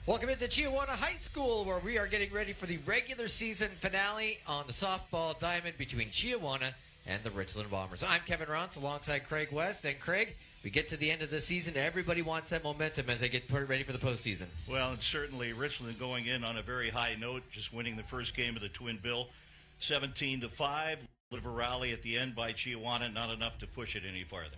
Welcome into Chiawana High School, where we are getting ready for the regular season finale on the softball diamond between Chiawana and the Richland Bombers. I'm Kevin Rance alongside Craig West. And Craig, we get to the end of the season. Everybody wants that momentum as they get ready for the postseason. Well, and certainly Richland going in on a very high note, just winning the first game of the Twin Bill, 17-5. A bit of a rally at the end by Chiawana, not enough to push it any farther.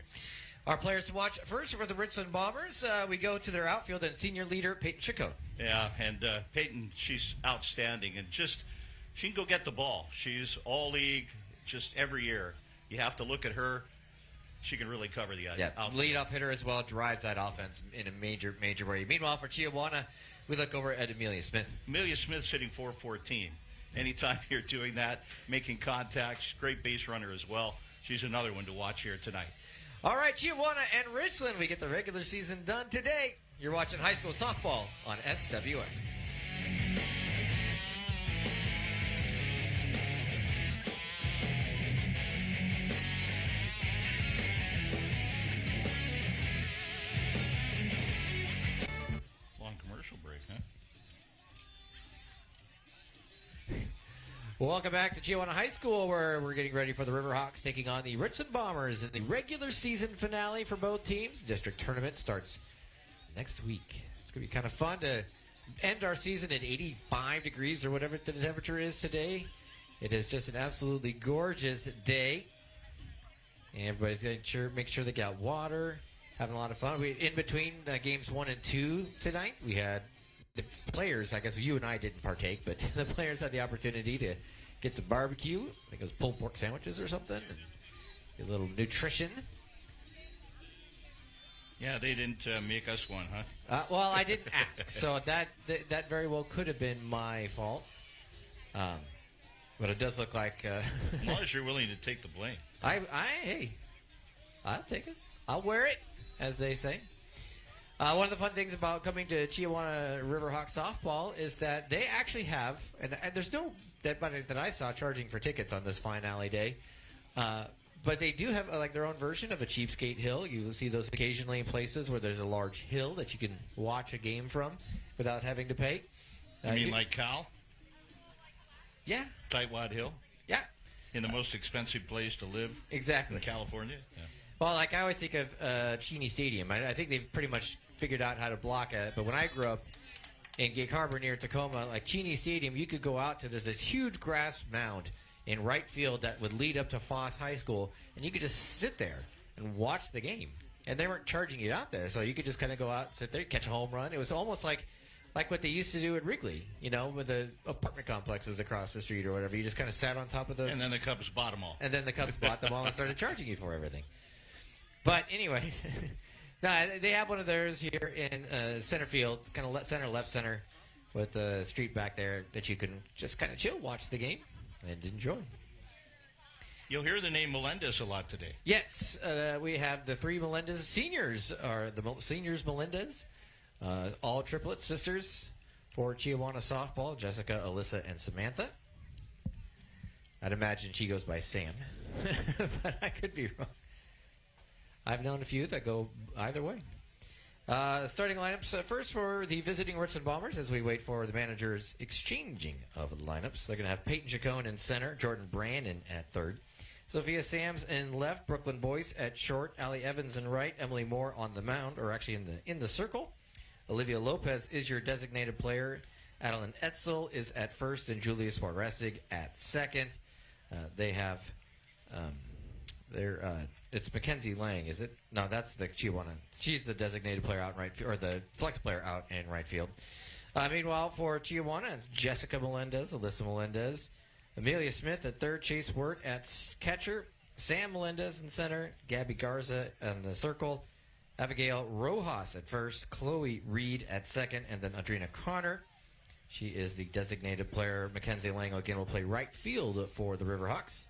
Our players to watch first for the Richland Bombers. We go to their outfield and senior leader, Peyton Chico. Yeah, and Peyton, she's outstanding. And just, she can go get the ball. She's all league, just every year. You have to look at her. She can really cover the outfield. Leadoff hitter as well, drives that offense in a major way. Meanwhile, for Chiawana, we look over at Amelia Smith. Amelia Smith's hitting .414. Anytime you're doing that, making contacts, great base runner as well. She's another one to watch here tonight. All right, Chiawana and Richland, we get the regular season done today. You're watching high school softball on SWX. Long commercial break, huh? Welcome back to Chiawana High School, where we're getting ready for the Riverhawks taking on the Richland Bombers in the regular season finale for both teams. District tournament starts next week. It's going to be kind of fun to end our season at 85 degrees or whatever the temperature is today. It is just an absolutely gorgeous day. And everybody's going to make sure they got water, having a lot of fun. In between games 1 and 2 tonight, we had the players, I guess you and I didn't partake, but the players had the opportunity to get some barbecue. I think it was pulled pork sandwiches or something, and a little nutrition. Yeah, they didn't make us one, huh? Well, I didn't ask, so that very well could have been my fault. But it does look like... as long as you're willing to take the blame. Hey, I'll take it. I'll wear it, as they say. One of the fun things about coming to Chiawana Riverhawk softball is that they actually have, and there's no anybody that I saw charging for tickets on this finale day, but they do have like their own version of a cheapskate hill. You see those occasionally in places where there's a large hill that you can watch a game from without having to pay. You mean like Cal? Yeah. Tightwad Hill? Yeah. In the most expensive place to live? Exactly. In California? Yeah. Well, like I always think of Cheney Stadium. I think they've pretty much figured out how to block it. But when I grew up in Gig Harbor near Tacoma, like Cheney Stadium, you could go out to this huge grass mound in right field that would lead up to Foss High School, and you could just sit there and watch the game. And they weren't charging you out there, so you could just kind of go out, sit there, catch a home run. It was almost like what they used to do at Wrigley, you know, with the apartment complexes across the street or whatever. You just kind of sat on top of the... And then the Cubs bought them all. And then the Cubs bought them all and started charging you for everything. But anyways, they have one of theirs here in center field, kind of center, left center, with the street back there that you can just kind of chill, watch the game, and enjoy. You'll hear the name Melendez a lot today. Yes, we have the three Melendez seniors, or the seniors Melendez, all triplet sisters for Chiawana softball, Jessica, Alyssa, and Samantha. I'd imagine she goes by Sam, but I could be wrong. I've known a few that go either way. Starting lineups first for the visiting Richland Bombers as we wait for the managers exchanging of the lineups. They're going to have Peyton Chacon in center, Jordan Brandon at third, Sophia Sams in left, Brooklyn Boyce at short, Allie Evans in right, Emily Moore on the mound, or actually in the circle. Olivia Lopez is your designated player. Adeline Etzel is at first, and Julia Sporresig at second. They have it's Mackenzie Lang, is it? No, that's the Chiawana. She's the designated player out in right field, or the flex player out in right field. Meanwhile, for Chiawana, it's Jessica Melendez, Alyssa Melendez, Amelia Smith at third, Chase Wirt at catcher, Sam Melendez in center, Gabby Garza in the circle, Abigail Rojas at first, Chloe Reed at second, and then Adrena Connor. She is the designated player. Mackenzie Lang again will play right field for the Riverhawks.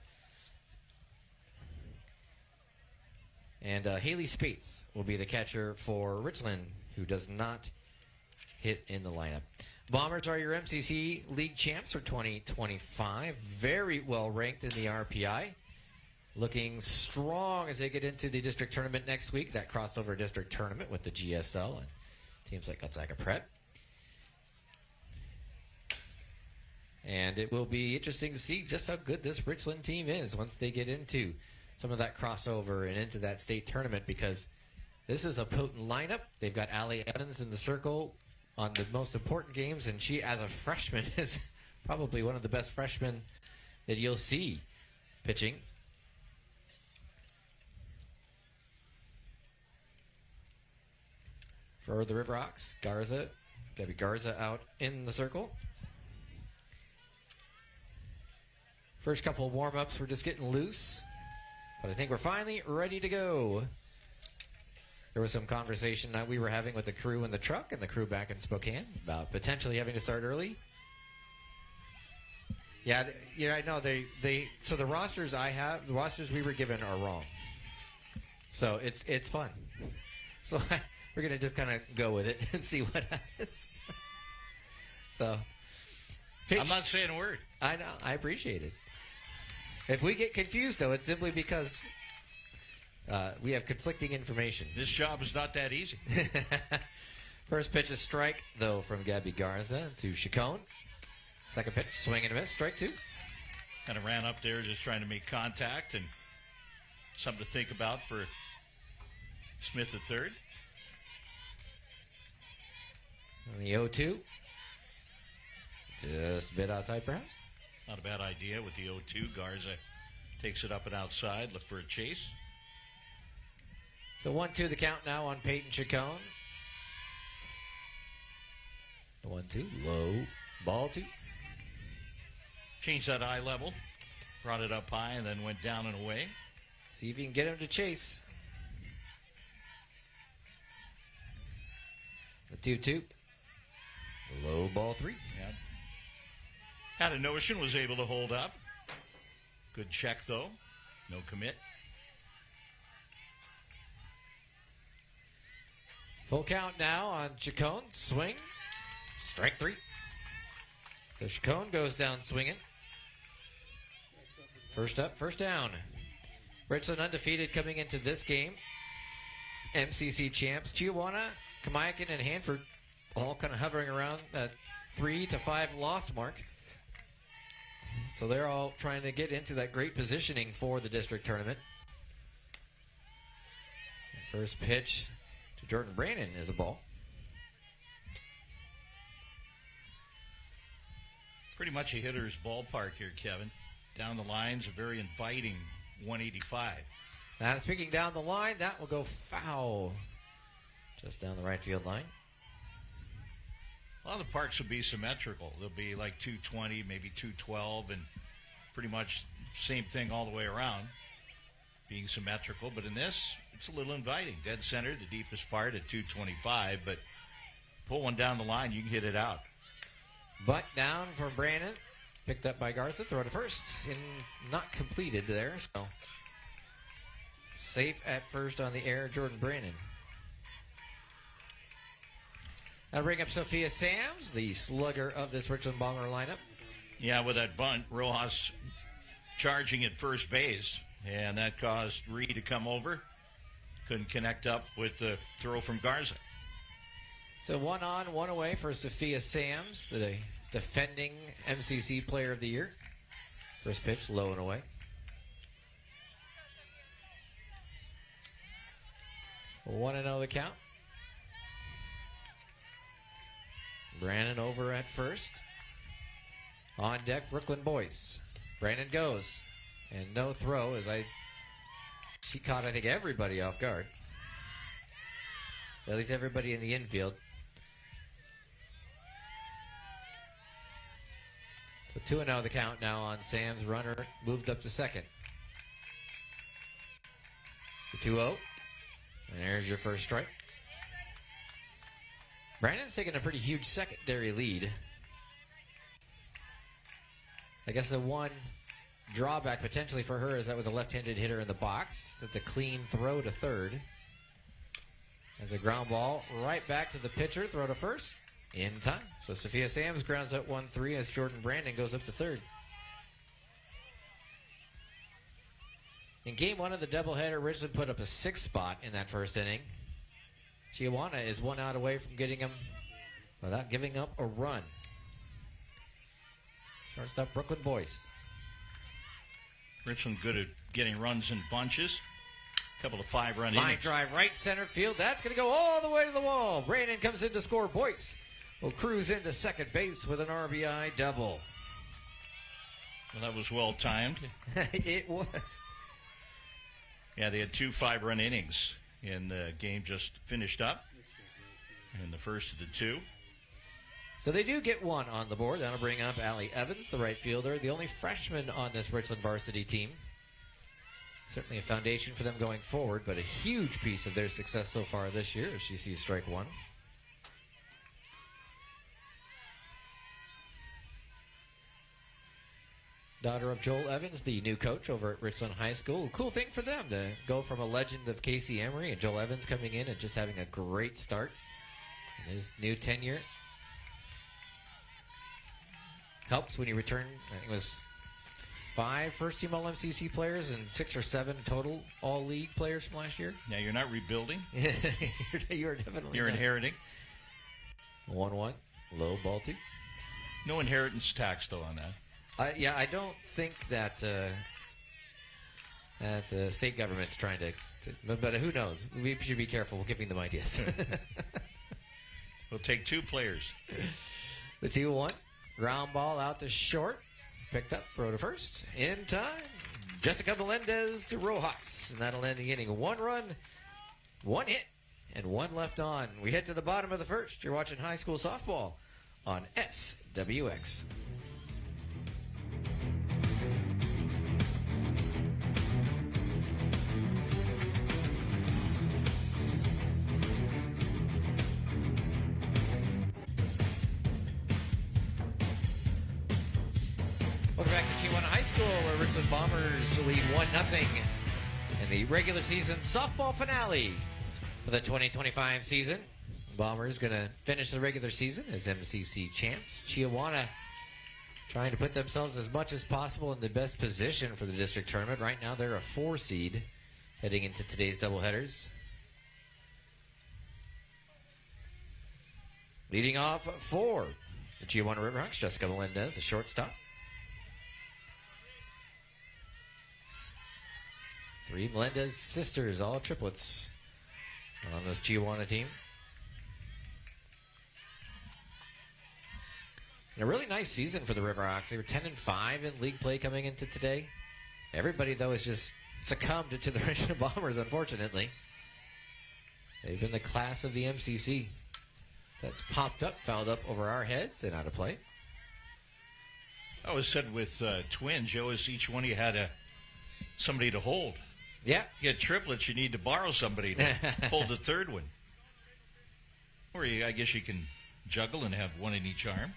And Haley Spaeth will be the catcher for Richland, who does not hit in the lineup. Bombers are your MCC League champs for 2025. Very well ranked in the RPI. Looking strong as they get into the district tournament next week. That crossover district tournament with the GSL and teams like Gonzaga Prep. And it will be interesting to see just how good this Richland team is once they get into some of that crossover and into that state tournament, because this is a potent lineup. They've got Allie Evans in the circle on the most important games, and she, as a freshman, is probably one of the best freshmen that you'll see pitching. For the River Hawks, Gabby Garza out in the circle. First couple of warm-ups, we're just getting loose. But I think we're finally ready to go. There was some conversation that we were having with the crew in the truck and the crew back in Spokane about potentially having to start early. Yeah, I know so the rosters the rosters we were given are wrong. So it's fun. So we're going to just kind of go with it and see what happens. So I'm not saying a word. I know. I appreciate it. If we get confused, though, it's simply because we have conflicting information. This job is not that easy. First pitch, a strike, though, from Gabby Garza to Chacon. Second pitch, swing and a miss, strike two. Kind of ran up there just trying to make contact, and something to think about for Smith at third. On the 0-2. Just a bit outside, perhaps. Not a bad idea with the 0-2. Garza takes it up and outside. Look for a chase. So 1-2 the count now on Peyton Chacon. The 1-2. Low. Ball two. Changed that eye level. Brought it up high and then went down and away. See if you can get him to chase. The 2-2. Low ball three. Yeah. Had a notion, was able to hold up. Good check, though. No commit. Full count now on Chacon. Swing. Strike three. So Chacon goes down swinging. First up, first down. Richland undefeated coming into this game. MCC champs. Chiawana, Kamiakin, and Hanford all kind of hovering around that 3 to 5 loss mark. So they're all trying to get into that great positioning for the district tournament. First pitch to Jordan Brandon is a ball. Pretty much a hitter's ballpark here, Kevin. Down the lines, a very inviting 185. Now, speaking down the line, that will go foul. Just down the right field line. A lot of the parks will be symmetrical. They'll be like 220, maybe 212, and pretty much same thing all the way around, being symmetrical. But in this, it's a little inviting. Dead center, the deepest part at 225, but pull one down the line, you can hit it out. Butt down from Brandon. Picked up by Garza. Throw to first. And not completed there. So safe at first on the air, Jordan Brandon. Now bring up Sophia Sams, the slugger of this Richland Bomber lineup. Yeah, with that bunt, Rojas charging at first base, and that caused Reed to come over. Couldn't connect up with the throw from Garza. So 1 on, 1 away for Sophia Sams, the defending MCC Player of the Year. First pitch, low and away. 1-0 the count. Brandon over at first. On deck, Brooklyn boys. Brandon goes. And no throw as she caught, I think, everybody off guard. At least everybody in the infield. So 2-0 the count now on Sam's. Runner moved up to second. The 2-0. And there's your first strike. Brandon's taking a pretty huge secondary lead. I guess the one drawback potentially for her is that with a left-handed hitter in the box, it's a clean throw to third. As a ground ball right back to the pitcher, throw to first in time. So Sophia Sams grounds out 1-3 as Jordan Brandon goes up to third. In game one of the doubleheader, Richland put up a 6 spot in that first inning. Chiawana is 1 out away from getting him without giving up a run. Shortstop Brooklyn Boyce. Richland good at getting runs in bunches. A couple of 5-run Line innings. drive right center field. That's going to go all the way to the wall. Brandon comes in to score. Boyce will cruise into second base with an RBI double. Well, that was well timed. It was. Yeah, they had 2 5-run innings in the game just finished up. In the first of the 2. So they do get one on the board. That'll bring up Allie Evans, the right fielder, the only freshman on this Richland varsity team. Certainly a foundation for them going forward, but a huge piece of their success so far this year as she sees strike one. Daughter of Joel Evans, the new coach over at Richland High School. Cool thing for them to go from a legend of Casey Emery and Joel Evans coming in and just having a great start in his new tenure. Helps when you return, I think it was 5 first-team All-MCC players and 6 or 7 total All-League players from last year. Now, you're not rebuilding. You're definitely You're not. inheriting. 1-1, low ball 2. No inheritance tax, though, on that. Yeah, I don't think that that the state government's trying to but who knows? We should be careful giving them ideas. We'll take 2 players. The 2-1. Ground ball out to short. Picked up, throw to first. In time. Jessica Melendez to Rojas. And that'll end the inning. 1 run, 1 hit, and 1 left on. We head to the bottom of the first. You're watching high school softball on SWX. Welcome back to Chiawana High School, where Richland Bombers lead 1-0 in the regular season softball finale for the 2025 season. Bombers going to finish the regular season as MCC champs. Chiawana trying to put themselves as much as possible in the best position for the district tournament. Right now, they're a 4 seed heading into today's doubleheaders. Leading off for the Chiawana Riverhawks, Jessica Melendez, the shortstop. 3 Melendez sisters, all triplets on this Chiawana team. And a really nice season for the Riverhawks. They were 10-5 in league play coming into today. Everybody, though, has just succumbed to the Richland Bombers, unfortunately. They've been the class of the MCC. That's popped up, fouled up over our heads, and out of play. I always said with twins, you always, each one of you had somebody to hold. Yeah. You get triplets, you need to borrow somebody to hold the third one. Or I guess you can juggle and have one in each arm.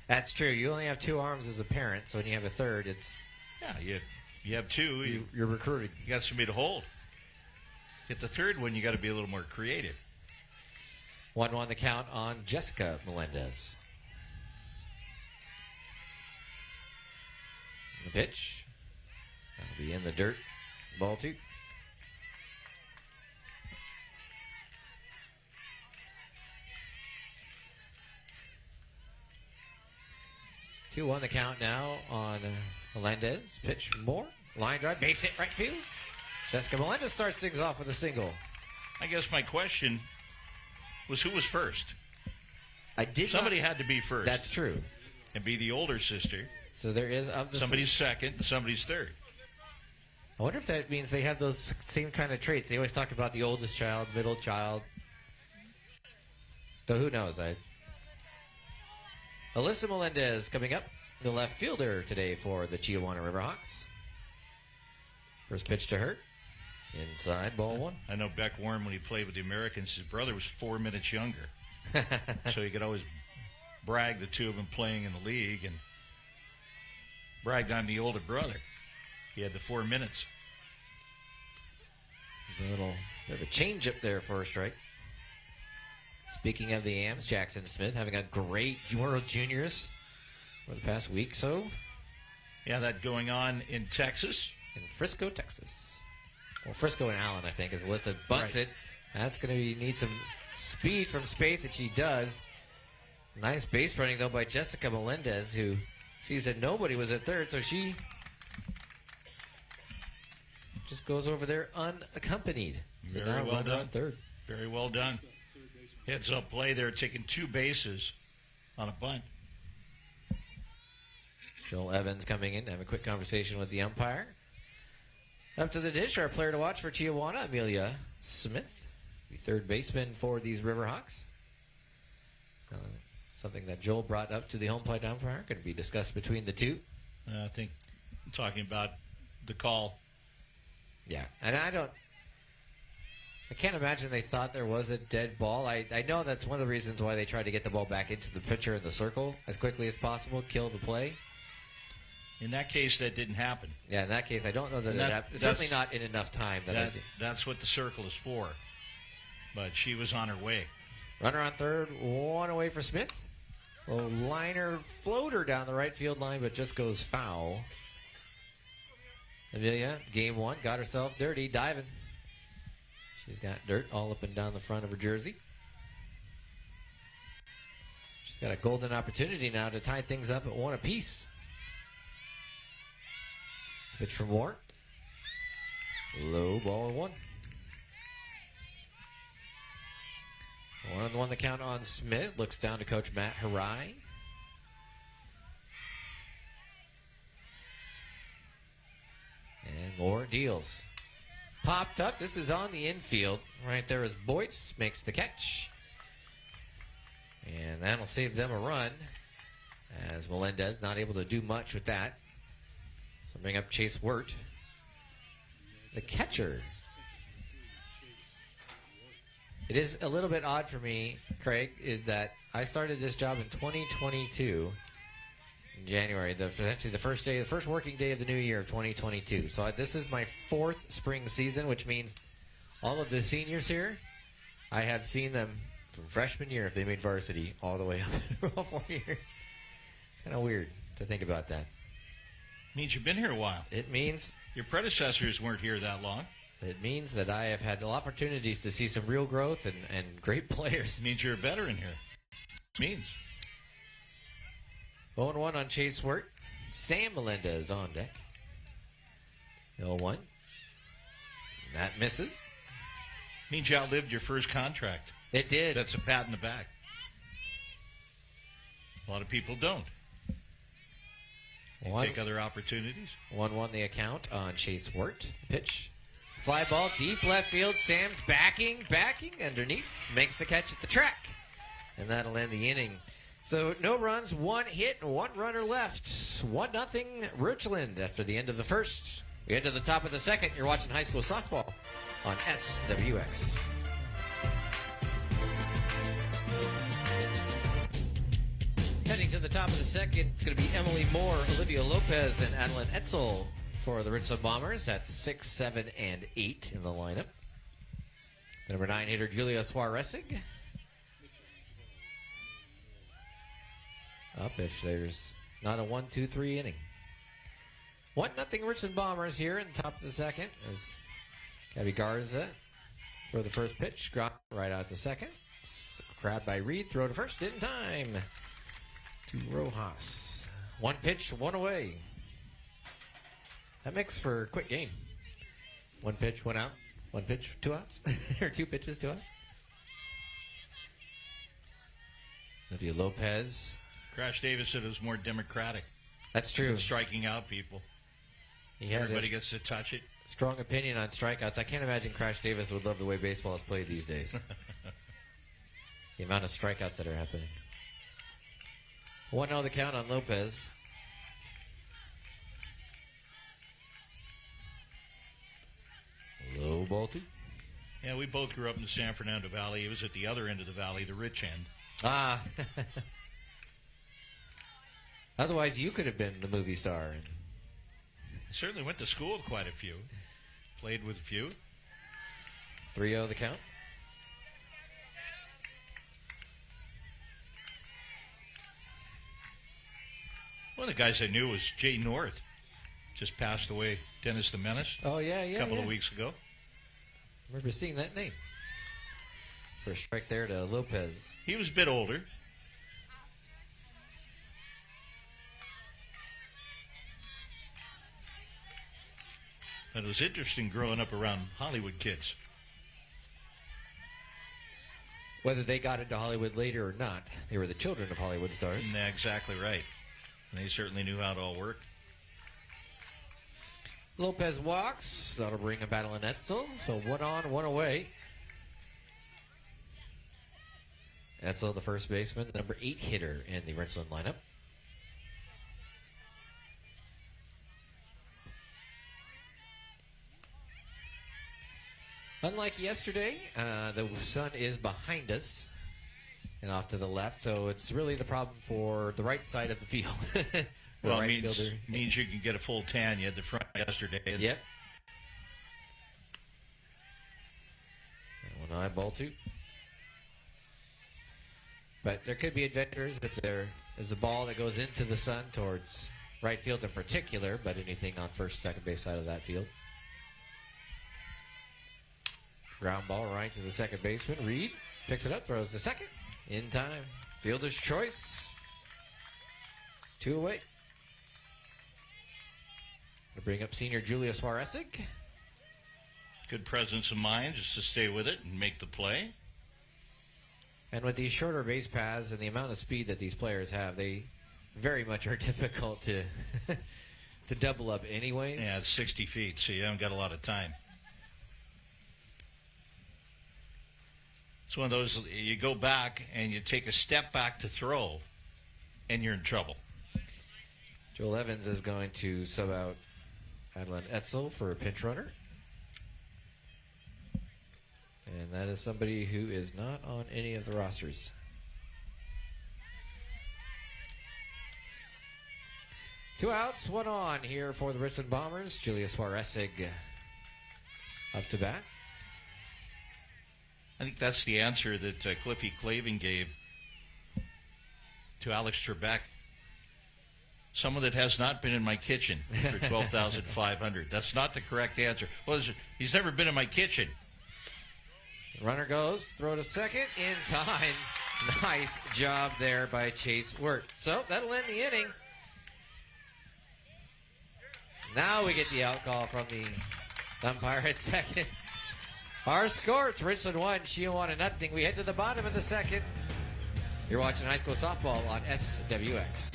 That's true. You only have 2 arms as a parent, so when you have a third, it's... Yeah, you have 2. You're recruiting. You got somebody to hold. Get the third one, you got to be a little more creative. 1-1 the count on Jessica Melendez. The pitch. That'll be in the dirt. Ball 2. Two on the count now on Melendez. Pitch more. Line drive. Base hit right field. Jessica Melendez starts things off with a single. I guess my question was, who was first? Somebody had to be first. That's true. And be the older sister. So there is somebody's second, somebody's third. I wonder if that means they have those same kind of traits. They always talk about the oldest child, middle child. So who knows? Alyssa Melendez coming up, the left fielder today for the Chiawana Riverhawks. First pitch to her. Inside, ball 1. I know Beck Warren, when he played with the Americans, his brother was 4 minutes younger. So he could always brag, the two of them playing in the league, and bragged, I'm the older brother. He had the 4 minutes. A little bit of a change up there for a strike. Speaking of the AMs, Jackson Smith having a great World Juniors for the past week so. Yeah, that going on in Texas. In Frisco, Texas. Well, Frisco and Allen, I think, as Alyssa bunts Right. it. That's going to need some speed from Spaeth that she does. Nice base running, though, by Jessica Melendez, who sees that nobody was at third, so she just goes over there unaccompanied. So Very now well runner done. on third. Very well done. Heads up play there, taking 2 bases on a bunt. Joel Evans coming in to have a quick conversation with the umpire. Up to the dish, our player to watch for Chiawana, Amelia Smith, the third baseman for these Riverhawks. Something that Joel brought up to the home plate umpire, going to be discussed between the two. I think I'm talking about the call. Yeah, and I can't imagine they thought there was a dead ball. I know that's one of the reasons why they tried to get the ball back into the pitcher in the circle as quickly as possible, kill the play. In that case, that didn't happen. Yeah, in that case, I don't know that it happened. Certainly not in enough time. That's what the circle is for. But she was on her way. Runner on third, one away for Smith. A liner floater down the right field line, but just goes foul. Amelia, game one, got herself dirty, diving. She's got dirt all up and down the front of her jersey. She's got a golden opportunity now to tie things up at 1 apiece. Pitch from Moore. Low ball 1. 1-1 the count on Smith. Looks down to Coach Matt Harai. And Moore deals. Popped up. This is on the infield. Right there is Boyce. Makes the catch. And that'll save them a run. As Melendez not able to do much with that. So bring up Chase Wirt. The catcher. It is a little bit odd for me, Craig, is that I started this job in 2022, in January, actually the first working day of the new year of 2022. So this is my 4th spring season, which means all of the seniors here, I have seen them from freshman year, if they made varsity, all the way up for all 4 years. It's kind of weird to think about that. Means you've been here a while. It means your predecessors weren't here that long. It means that I have had opportunities to see some real growth and great players. It means you're a veteran here. It means. 0-1 on Chase Wirt. Sam Melendez on deck. 0-1. That misses. Means you outlived your first contract. It did. That's a pat in the back. A lot of people don't. They take other opportunities. 1-1 the account on Chase Wirt. Pitch. Fly ball, deep left field. Sam's backing underneath. Makes the catch at the track. And that'll end the inning. So no runs, 1 hit, 1 runner left. 1-0 Richland after the end of the first. We head to the top of the second. You're watching high school softball on SWX. Heading to the top of the second, it's going to be Emily Moore, Olivia Lopez, and Adeline Etzel for the Richland Bombers. That's 6, 7, and 8 in the lineup. The number 9 hitter, Julia Suarezig. Up if there's not a 1-2-3 inning. 1-0 Richland Bombers here in the top of the second as Gabby Garza for the first pitch. Right out the second. Crowd by Reed. Throw to first in time to Rojas. 1 pitch, 1 away. That makes for a quick game. 1 pitch, 1 out. 1 pitch, 2 outs. Or 2 pitches, 2 outs. Olivia Lopez. Crash Davis said it was more democratic. That's true. Striking out people. Everybody gets to touch it. Strong opinion on strikeouts. I can't imagine Crash Davis would love the way baseball is played these days. The amount of strikeouts that are happening. 1-0 the count on Lopez. Low ball 2. Yeah, we both grew up in the San Fernando Valley. It was at the other end of the valley, the rich end. Ah. Otherwise, you could have been the movie star. Certainly went to school with quite a few. Played with a few. 3-0 the count. One of the guys I knew was Jay North. Just passed away. Dennis the Menace. Oh, yeah. A couple of weeks ago. I remember seeing that name. First strike there to Lopez. He was a bit older. And it was interesting growing up around Hollywood kids. Whether they got into Hollywood later or not, they were the children of Hollywood stars. Yeah, exactly right. And they certainly knew how it all worked. Lopez walks. That'll bring a battle in Etzel. So 1 on, 1 away. Etzel, the first baseman, the number 8 hitter in the Richland lineup. Unlike yesterday, the sun is behind us and off to the left, so it's really the problem for the right side of the field. Well, it means you can get a full tan. You had the front yesterday. Yep. That one eyeball too. But there could be adventures if there is a ball that goes into the sun towards right field in particular, but anything on first, second base side of that field. Ground ball right to the second baseman. Reed picks it up, throws to second. In time. Fielder's choice. 2 away. Gonna bring up senior Julius Waresig. Good presence of mind just to stay with it and make the play. And with these shorter base paths and the amount of speed that these players have, they very much are difficult to to double up anyways. Yeah, it's 60 feet, so you haven't got a lot of time. It's one of those, you go back and you take a step back to throw, and you're in trouble. Joel Evans is going to sub out Adeline Etzel for a pinch runner. And that is somebody who is not on any of the rosters. Two outs, 1 on here for the Richland Bombers. Julius Waresig up to bat. I think that's the answer that Cliffy Clavin gave to Alex Trebek. Someone that has not been in my kitchen for $12,500. That's not the correct answer. Well, he's never been in my kitchen. Runner goes, throw to second, in time. Nice job there by Chase Wirt. So that'll end the inning. Now we get the out call from the umpire at second. Our score, it's Richland 1, Chiawana nothing. We head to the bottom of the second. You're watching high school softball on SWX.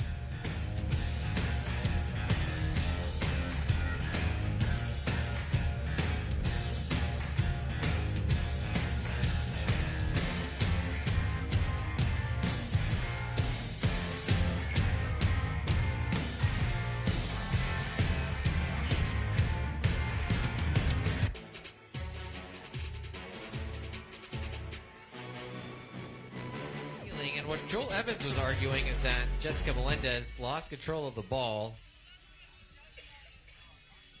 And what Joel Evans was arguing is that Jessica Melendez lost control of the ball,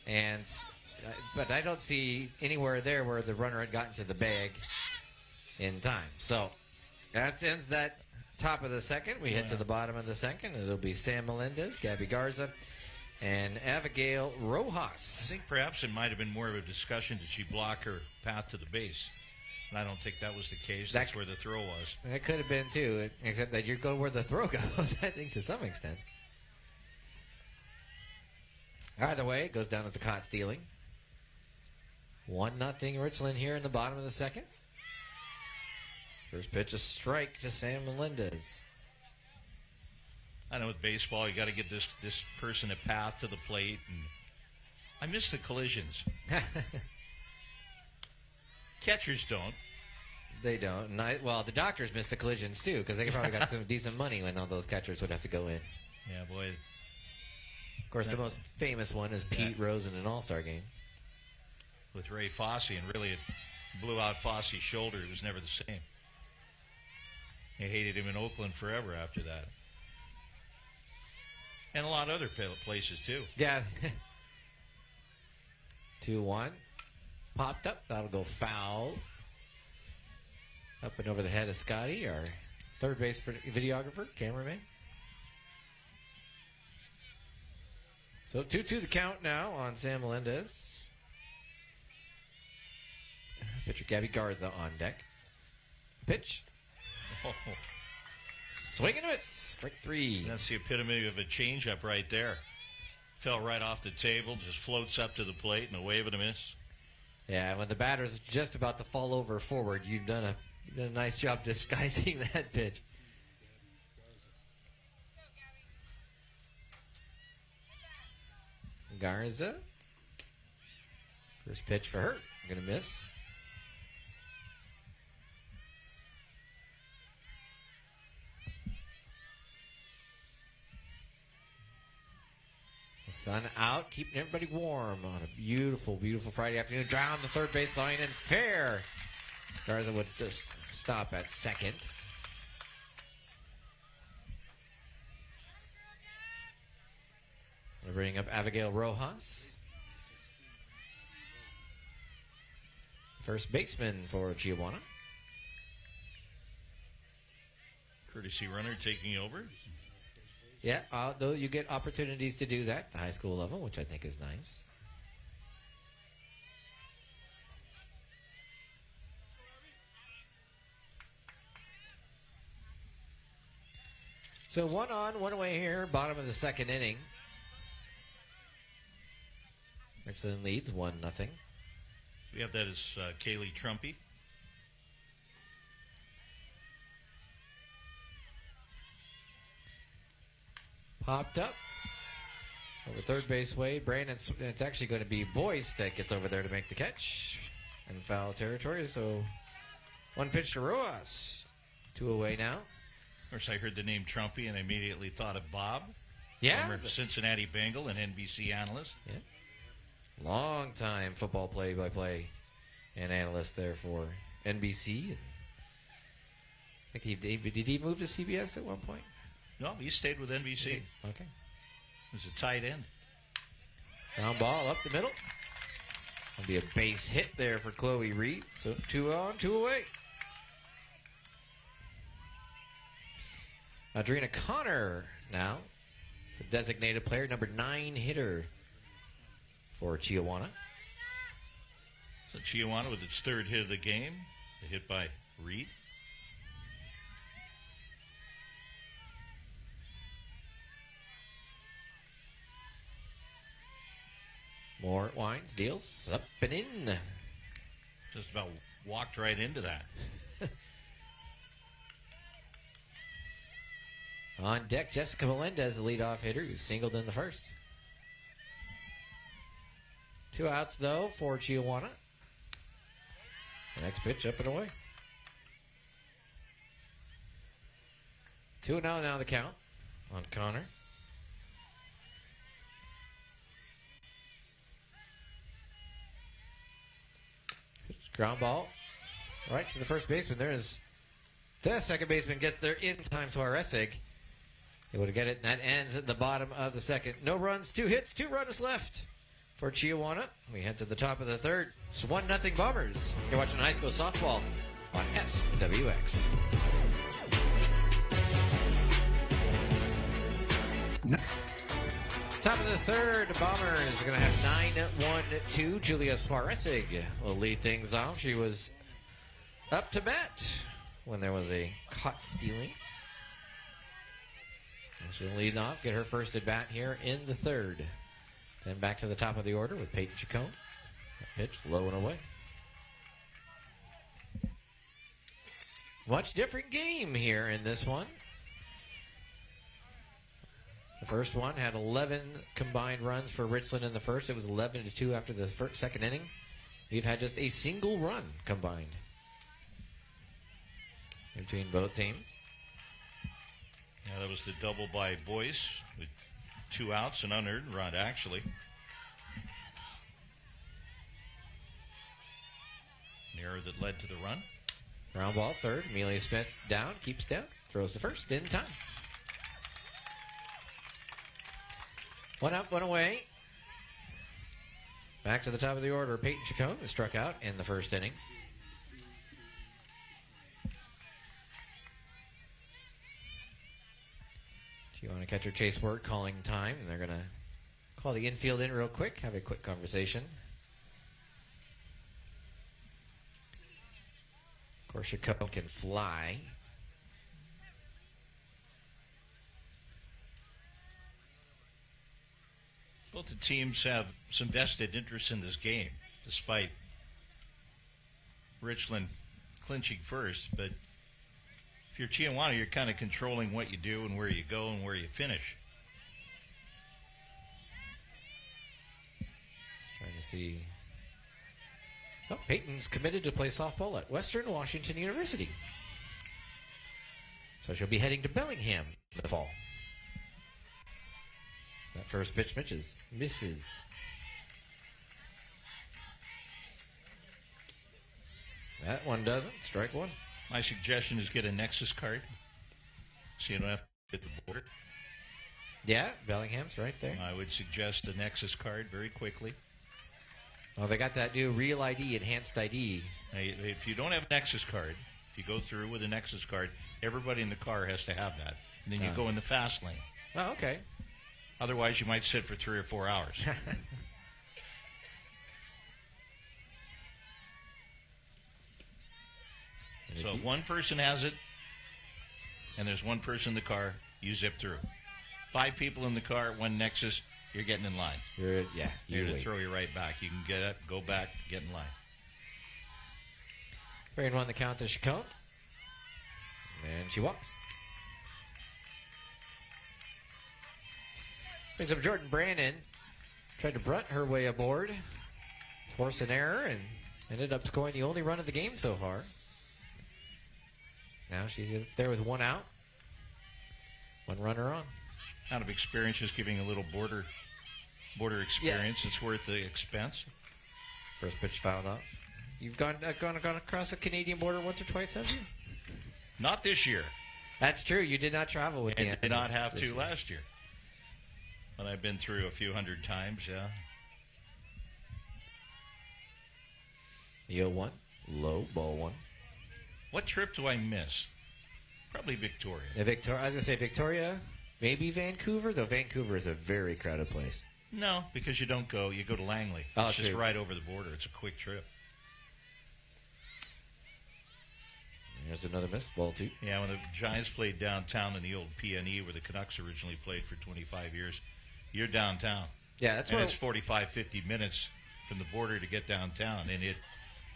and but I don't see anywhere there where the runner had gotten to the bag in time. So that ends that top of the second. We head to the bottom of the second. It'll be Sam Melendez, Gabby Garza, and Abigail Rojas. I think perhaps it might have been more of a discussion. Did she block her path to the base? And I don't think that was the case. That's where the throw was. That could have been, too, except that you go where the throw goes, I think, to some extent. Either way, it goes down as a caught stealing. 1-0 Richland here in the bottom of the second. First pitch, a strike to Sam Melendez. I know with baseball, you got to get this person a path to the plate. And I miss the collisions. Catchers don't. They don't. And well, the doctors missed the collisions, too, because they probably got some decent money when all those catchers would have to go in. Yeah, boy. Of course, the most famous one is Pete Rose in an All-Star game. With Ray Fosse, and really it blew out Fosse's shoulder. It was never the same. They hated him in Oakland forever after that. And a lot of other places, too. Yeah. 2-1. Popped up. That'll go foul. Up and over the head of Scotty, our third base videographer, cameraman. So 2-2 the count now on Sam Melendez. Pitcher Gabby Garza on deck. Pitch. Oh, Swing and a miss. Strike 3. that's the epitome of a changeup right there. Fell right off the table, just floats up to the plate, and a wave and a miss. Yeah, when the batter's just about to fall over forward, you've done a nice job disguising that pitch. Garza. First pitch for her. Gonna miss. The sun out, keeping everybody warm on a beautiful, beautiful Friday afternoon. Down the third base line and fair. Garza would just stop at second. We're bringing up Abigail Rojas. First baseman for Chiawana. Courtesy runner taking over. Yeah, though you get opportunities to do that at the high school level, which I think is nice. So 1 on, 1 away here, bottom of the second inning. Richland leads 1-0. We have that as Kaylee Trumpy. Popped up over third base way. Brandon, it's actually going to be Boyce that gets over there to make the catch in foul territory. So 1 pitch to Rojas. 2 away now. Of course, I heard the name Trumpy and I immediately thought of Bob. Yeah. Former Cincinnati Bengal and NBC analyst. Yeah. Long time football play-by-play and analyst there for NBC. I think did he move to CBS at one point? No, he stayed with NBC. Okay. He was a tight end. Ground ball up the middle. That'll be a base hit there for Chloe Reed. So 2 on, 2 away. Adrena Connor now, the designated player, number 9 hitter for Chiawana. So Chiawana with its 3rd hit of the game, a hit by Reed. More winds, deals, up and in. Just about walked right into that. On deck, Jessica Melendez, the leadoff hitter, who singled in the first. 2 outs, though, for Chiawana. The next pitch up and away. 2-0 now the count on Connor. Ground ball right to the first baseman. There is the second baseman gets there in time. Suarezig able to get it, and that ends at the bottom of the second. No runs, 2 hits, 2 runners left for Chiawana. We head to the top of the third. It's 1-0 Bombers. You're watching high school softball on SWX. Top of the third, Bombers are going to have 9-1-2. Julia Suarezig will lead things off. She was up to bat when there was a caught stealing. And she'll lead off, get her first at bat here in the third. Then back to the top of the order with Peyton Chacon. Pitch low and away. Much different game here in this one. The first one had 11 combined runs for Richland in the first. It was 11-2 after the second inning. We've had just a single run combined between both teams. Yeah, that was the double by Boyce with 2 outs, an unearned run, actually. An error that led to the run. Ground ball third. Amelia Smith down, keeps down, throws the first in time. 1 up, 1 away. Back to the top of the order. Peyton Chacon struck out in the first inning. Chiawana catcher Chase Word calling time, and they're going to call the infield in real quick, have a quick conversation. Of course, Chacon can fly. Both the teams have some vested interest in this game, despite Richland clinching first. But if you're Chiawana, you're kind of controlling what you do and where you go and where you finish. Trying to see. Oh, Peyton's committed to play softball at Western Washington University. So she'll be heading to Bellingham in the fall. That first pitch misses. That one doesn't. Strike one. My suggestion is get a Nexus card so you don't have to hit the border. Yeah, Bellingham's right there. I would suggest a Nexus card very quickly. Well, they got that new Real ID, Enhanced ID. Now, if you don't have a Nexus card, if you go through with a Nexus card, everybody in the car has to have that. And then you go in the fast lane. Oh, okay. Otherwise, you might sit for 3 or 4 hours. So if one person has it, and there's one person in the car, you zip through. 5 people in the car, 1 Nexus, you're getting in line. They're going to throw you right back. You can get up, go back, get in line. Brain won the count to Chacon. And she walks. Brings up Jordan Brandon. Tried to brunt her way aboard. Force an error and ended up scoring the only run of the game so far. Now she's there with 1 out. 1 runner on. Out of experience, just giving a little border experience. It's worth the expense. First pitch fouled off. You've gone across the Canadian border once or twice, have you? Not this year. That's true. You did not travel with And the did not have to year. last year. But I've been through a few hundred times, yeah. The 0-1. Low, ball 1. What trip do I miss? Probably Victoria. I was going to say Victoria, maybe Vancouver, though Vancouver is a very crowded place. No, because you don't go. You go to Langley. Oh, it's just true. right over the border. It's a quick trip. There's another miss, ball 2. Yeah, when the Giants played downtown in the old PNE where the Canucks originally played for 25 years, you're downtown. Yeah, that's and where it's 45, 50 minutes from the border to get downtown, and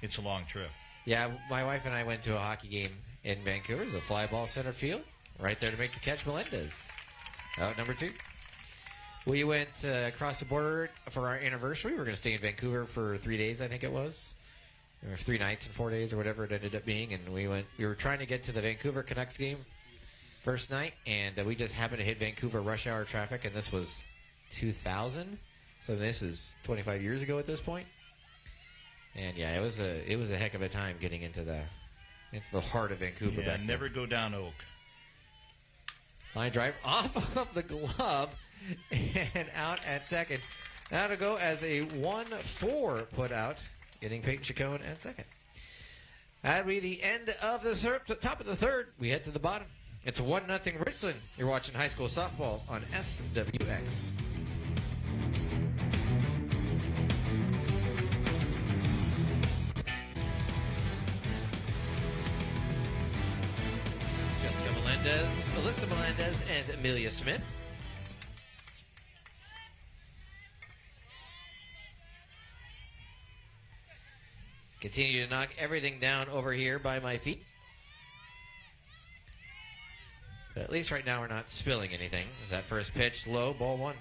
it's a long trip. Yeah, my wife and I went to a hockey game in Vancouver. The fly ball center field. Right there to make the catch, Melendez. Out number 2. We went across the border for our anniversary. We were going to stay in Vancouver for 3 days, I think it was. Or 3 nights and 4 days or whatever it ended up being. And we were trying to get to the Vancouver Canucks game first night. And we just happened to hit Vancouver rush hour traffic. And this was 2000. So this is 25 years ago at this point. And yeah, it was a heck of a time getting into the heart of Vancouver. Yeah, never go down Oak. Line drive off of the glove and out at second. Now to go as a 1-4 put out, getting Peyton Chacon at second. That'll be the end of the top of the third. We head to the bottom. It's 1-0 Richland. You're watching high school softball on SWX. Alyssa Melendez, and Amelia Smith. Continue to knock everything down over here by my feet. But at least right now we're not spilling anything. Is that first pitch low, ball 1.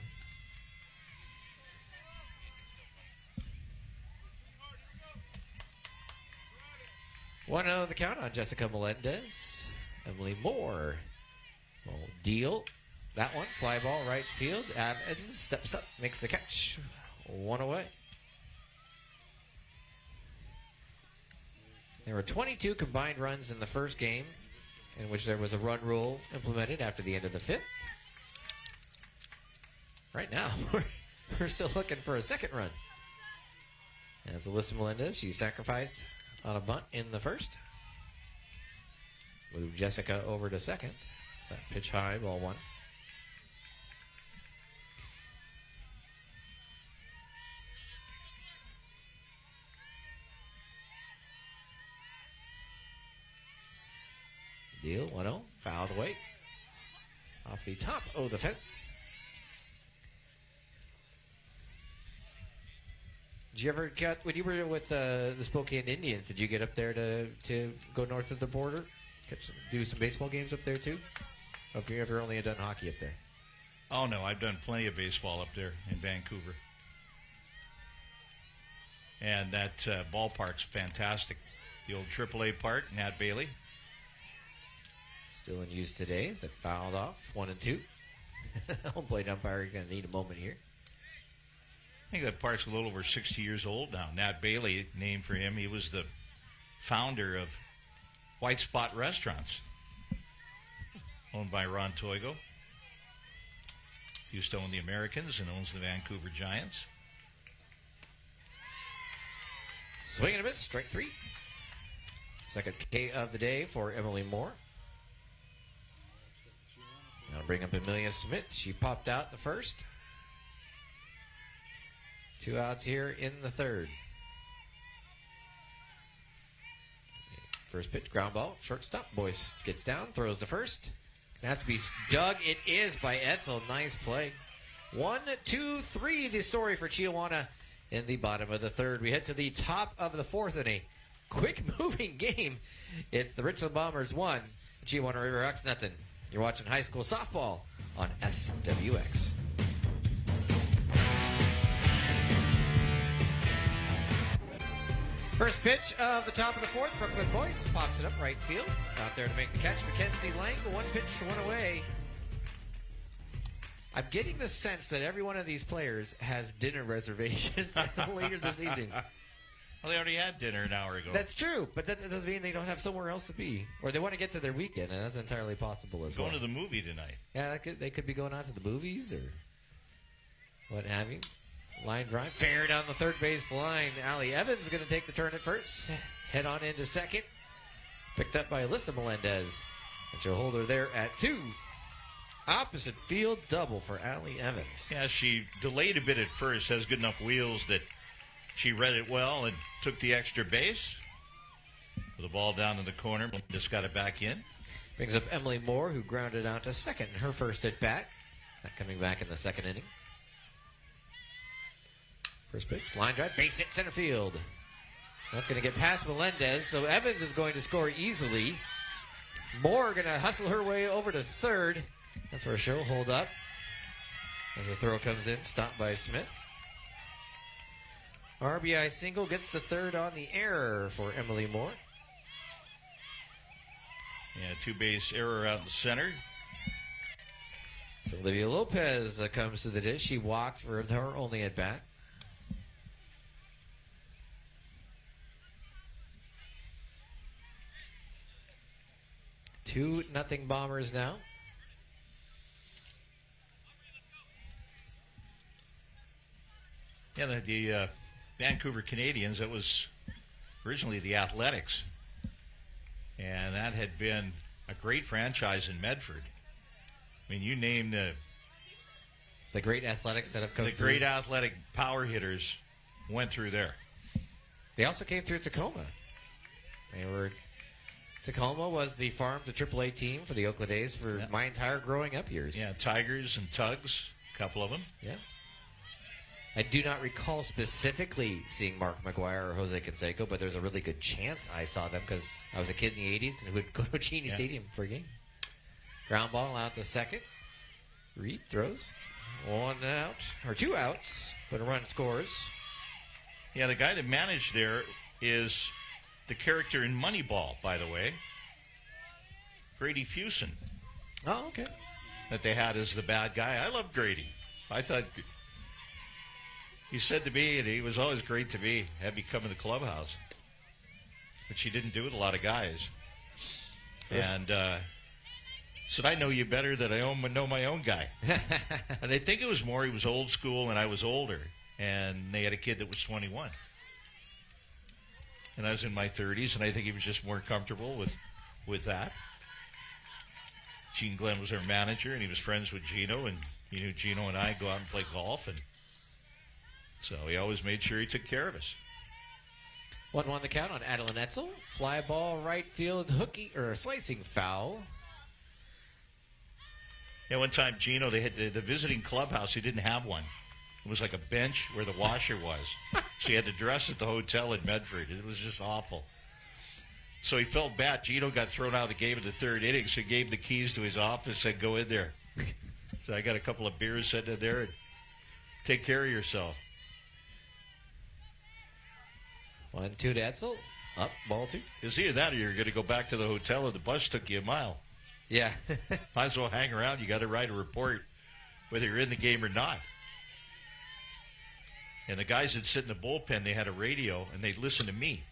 One oh the count on Jessica Melendez. Emily Moore will deal that one. Fly ball right field. Evans steps up, makes the catch. 1 away. There were 22 combined runs in the first game, in which there was a run rule implemented after the end of the 5th. Right now, we're still looking for a second run. As Alyssa Melendez, she sacrificed on a bunt in the first. Move Jessica over to second. That pitch high, ball 1. Deal 1-0, fouled away. Off the top of the fence. Did you ever get, when you were with the Spokane Indians, did you get up there to go north of the border? Do some baseball games up there too? Or have you ever only done hockey up there? Oh, no, I've done plenty of baseball up there in Vancouver. And that ballpark's fantastic. The old AAA park, Nat Bailey. Still in use today. Is it fouled off? 1-2. Home plate umpire is going to need a moment here. I think that park's a little over 60 years old now. Nat Bailey, named for him, he was the founder of White Spot Restaurants, owned by Ron Toigo. He used to own the Americans and owns the Vancouver Giants. Swing and a miss, strike 3. Second K of the day for Emily Moore. Now bring up Amelia Smith. She popped out the first. 2 outs here in the third. First pitch, ground ball, shortstop. Boyce gets down, throws to first. Gonna have to be dug. It is by Edsel. Nice play. 1, 2, 3. The story for Chiawana in the bottom of the third. We head to the top of the fourth in a quick-moving game. It's the Richland Bombers 1, Chiawana River Rocks nothing. You're watching high school softball on SWX. First pitch of the top of the fourth. Brooklyn Boyce pops it up right field. Out there to make the catch. Mackenzie Lang, 1 pitch, 1 away. I'm getting the sense that every one of these players has dinner reservations later this evening. Well, they already had dinner an hour ago. That's true, but that doesn't mean they don't have somewhere else to be. Or they want to get to their weekend, and that's entirely possible as well. Going to the movie tonight. Yeah, they could be going out to the movies or what have you. Line drive, fair down the third base line. Allie Evans going to take the turn at first. Head on into second. Picked up by Alyssa Melendez. And she'll hold her there at 2. Opposite field double for Allie Evans. Yeah, she delayed a bit at first. Has good enough wheels that she read it well and took the extra base. With the ball down in the corner, just got it back in. Brings up Emily Moore, who grounded out to second in her first at bat. Not coming back in the second inning. First pitch, line drive, base hit center field. Not going to get past Melendez, so Evans is going to score easily. Moore going to hustle her way over to third. That's where she'll hold up. As the throw comes in, stopped by Smith. RBI single gets the third on the error for Emily Moore. Yeah, 2-base error out in the center. So Olivia Lopez comes to the dish. She walked for her only at bat. 2-0 Bombers now. Yeah, the Vancouver Canadians, that was originally the Athletics. And that had been a great franchise in Medford. I mean, you name the great athletics that have come through. The great athletic power hitters went through there. They also came through Tacoma. Tacoma was the farm to AAA team for the Oakland A's for my entire growing up years. Yeah, Tigers and Tugs, a couple of them. Yeah. I do not recall specifically seeing Mark McGuire or Jose Canseco, but there's a really good chance I saw them because I was a kid in the 80s and would go to Cheney Stadium for a game. Ground ball out to second. Reed throws. 1 out, or 2 outs, but a run scores. Yeah, the guy that managed there is the character in Moneyball, by the way. Grady Fuson. Oh, okay. That they had as the bad guy. I love Grady. I thought... He said to me, and he was always great to me, had me come in the clubhouse. But she didn't do with a lot of guys. And said, I know you better than I know my own guy. And I think it was more he was old school and I was older. And they had a kid that was 21. And I was in my 30s, and I think he was just more comfortable with that. Gene Glenn was our manager, and he was friends with Gino, and he knew Gino and I go out and play golf, and so he always made sure he took care of us. 1-1 the count on Adeline Etzel. Fly ball right field, slicing foul. Yeah, one time Gino, they had the visiting clubhouse. He didn't have one, It was like a bench where the washer was. She had to dress at the hotel in Medford. It was just awful. So he felt bad. Gino got thrown out of the game in the third inning, so he gave him the keys to his office and said, go in there. So I got a couple of beers sitting in there and take care of yourself. 1-2 to Edsel. Up, ball 2. It's either that or you're going to go back to the hotel and the bus took you a mile. Yeah. Might as well hang around. You got to write a report whether you're in the game or not. And the guys that sit in the bullpen, they had a radio, and they'd listen to me.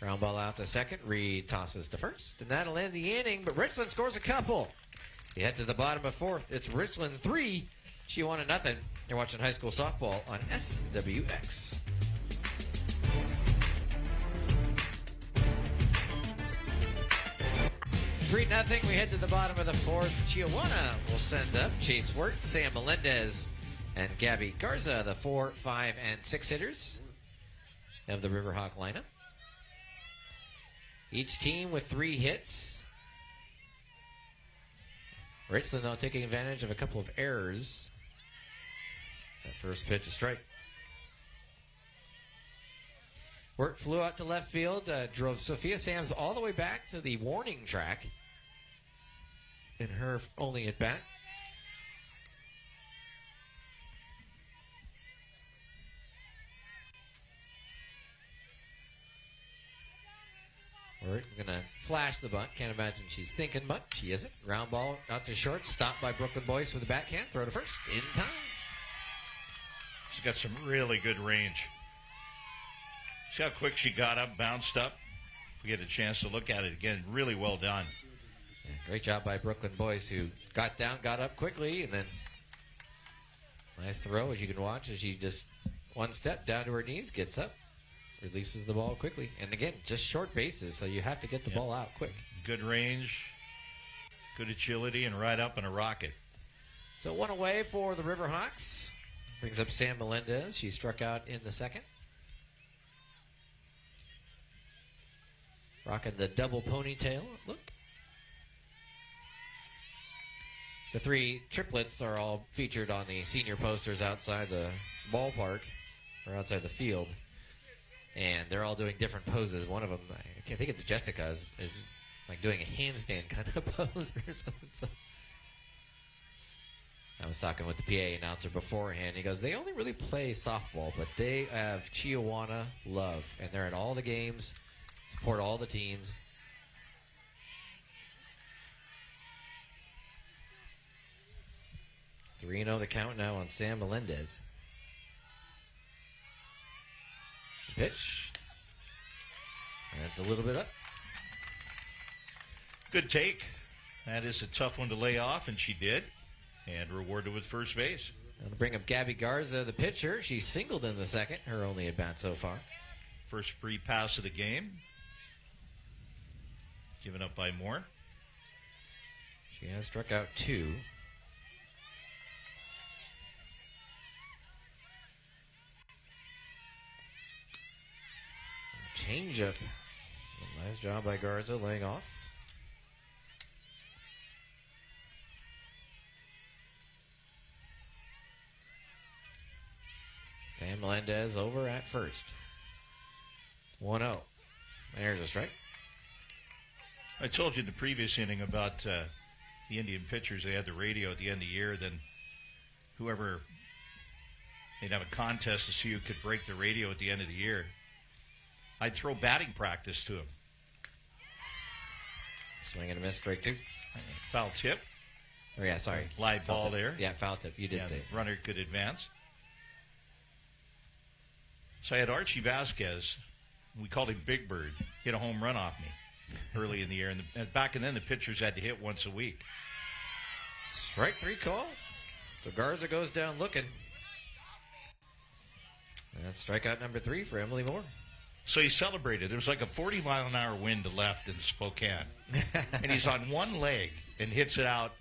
Ground ball out to second. Reed tosses to first. And that'll end the inning, but Richland scores a couple. You head to the bottom of fourth. It's Richland 3, Chiawana nothing. You're watching high school softball on SWX. 3-0. We head to the bottom of the fourth. Chiawana will send up Chase Wirt, Sam Melendez, and Gabby Garza, the 4, 5, and 6 hitters of the Riverhawk lineup. Each team with 3 hits. Richland now taking advantage of a couple of errors. That first pitch, a strike. Wirt flew out to left field, drove Sophia Sams all the way back to the warning track in her only at bat. Wirt gonna flash the bunt. Can't imagine she's thinking bunt. She isn't. Ground ball out to short. Stopped by Brooklyn Boyce with the backhand. Throw to first. In time. She's got some really good range. See how quick she got up, bounced up? We get a chance to look at it again. Really well done. Yeah, great job by Brooklyn Boyce, who got down, got up quickly, and then nice throw, as you can watch, as she just one step down to her knees, gets up, releases the ball quickly. And again, just short bases, so you have to get the ball out quick. Good range, good agility, and right up in a rocket. So one away for the Riverhawks. Brings up Sam Melendez. She struck out in the second. Rocking the double ponytail look. The 3 triplets are all featured on the senior posters outside the ballpark, or outside the field. And they're all doing different poses. One of them, I think it's Jessica, is like doing a handstand kind of pose or something. So I was talking with the PA announcer beforehand. He goes, they only really play softball, but they have Chiawana love. And they're at all the games, support all the teams. Three-0 the count now on Sam Melendez. Pitch. That's a little bit up. Good take. That is a tough one to lay off, and she did. And rewarded with first base. I'll bring up Gabby Garza, the pitcher. She singled in the second, her only at bat so far. First free pass of the game. Given up by Moore. She has struck out 2. Changeup. Nice job by Garza laying off. Sam Melendez over at first. 1-0. There's a strike. I told you in the previous inning about the Indian pitchers. They had the radio at the end of the year. Then whoever, they'd have a contest to see who could break the radio at the end of the year. I'd throw batting practice to him. Swing and a miss, strike 2. Foul tip. Oh, yeah, sorry. Live Foul ball tip. there. Yeah, foul tip. You did say it. The runner could advance. So I had Archie Vasquez. We called him Big Bird. Hit a home run off me early in the year. And back then, the pitchers had to hit once a week. Strike 3 call. So Garza goes down looking. And that's strikeout number 3 for Emily Moore. So he celebrated. There was like a 40-mile-an-hour wind to left in Spokane. And he's on one leg and hits it out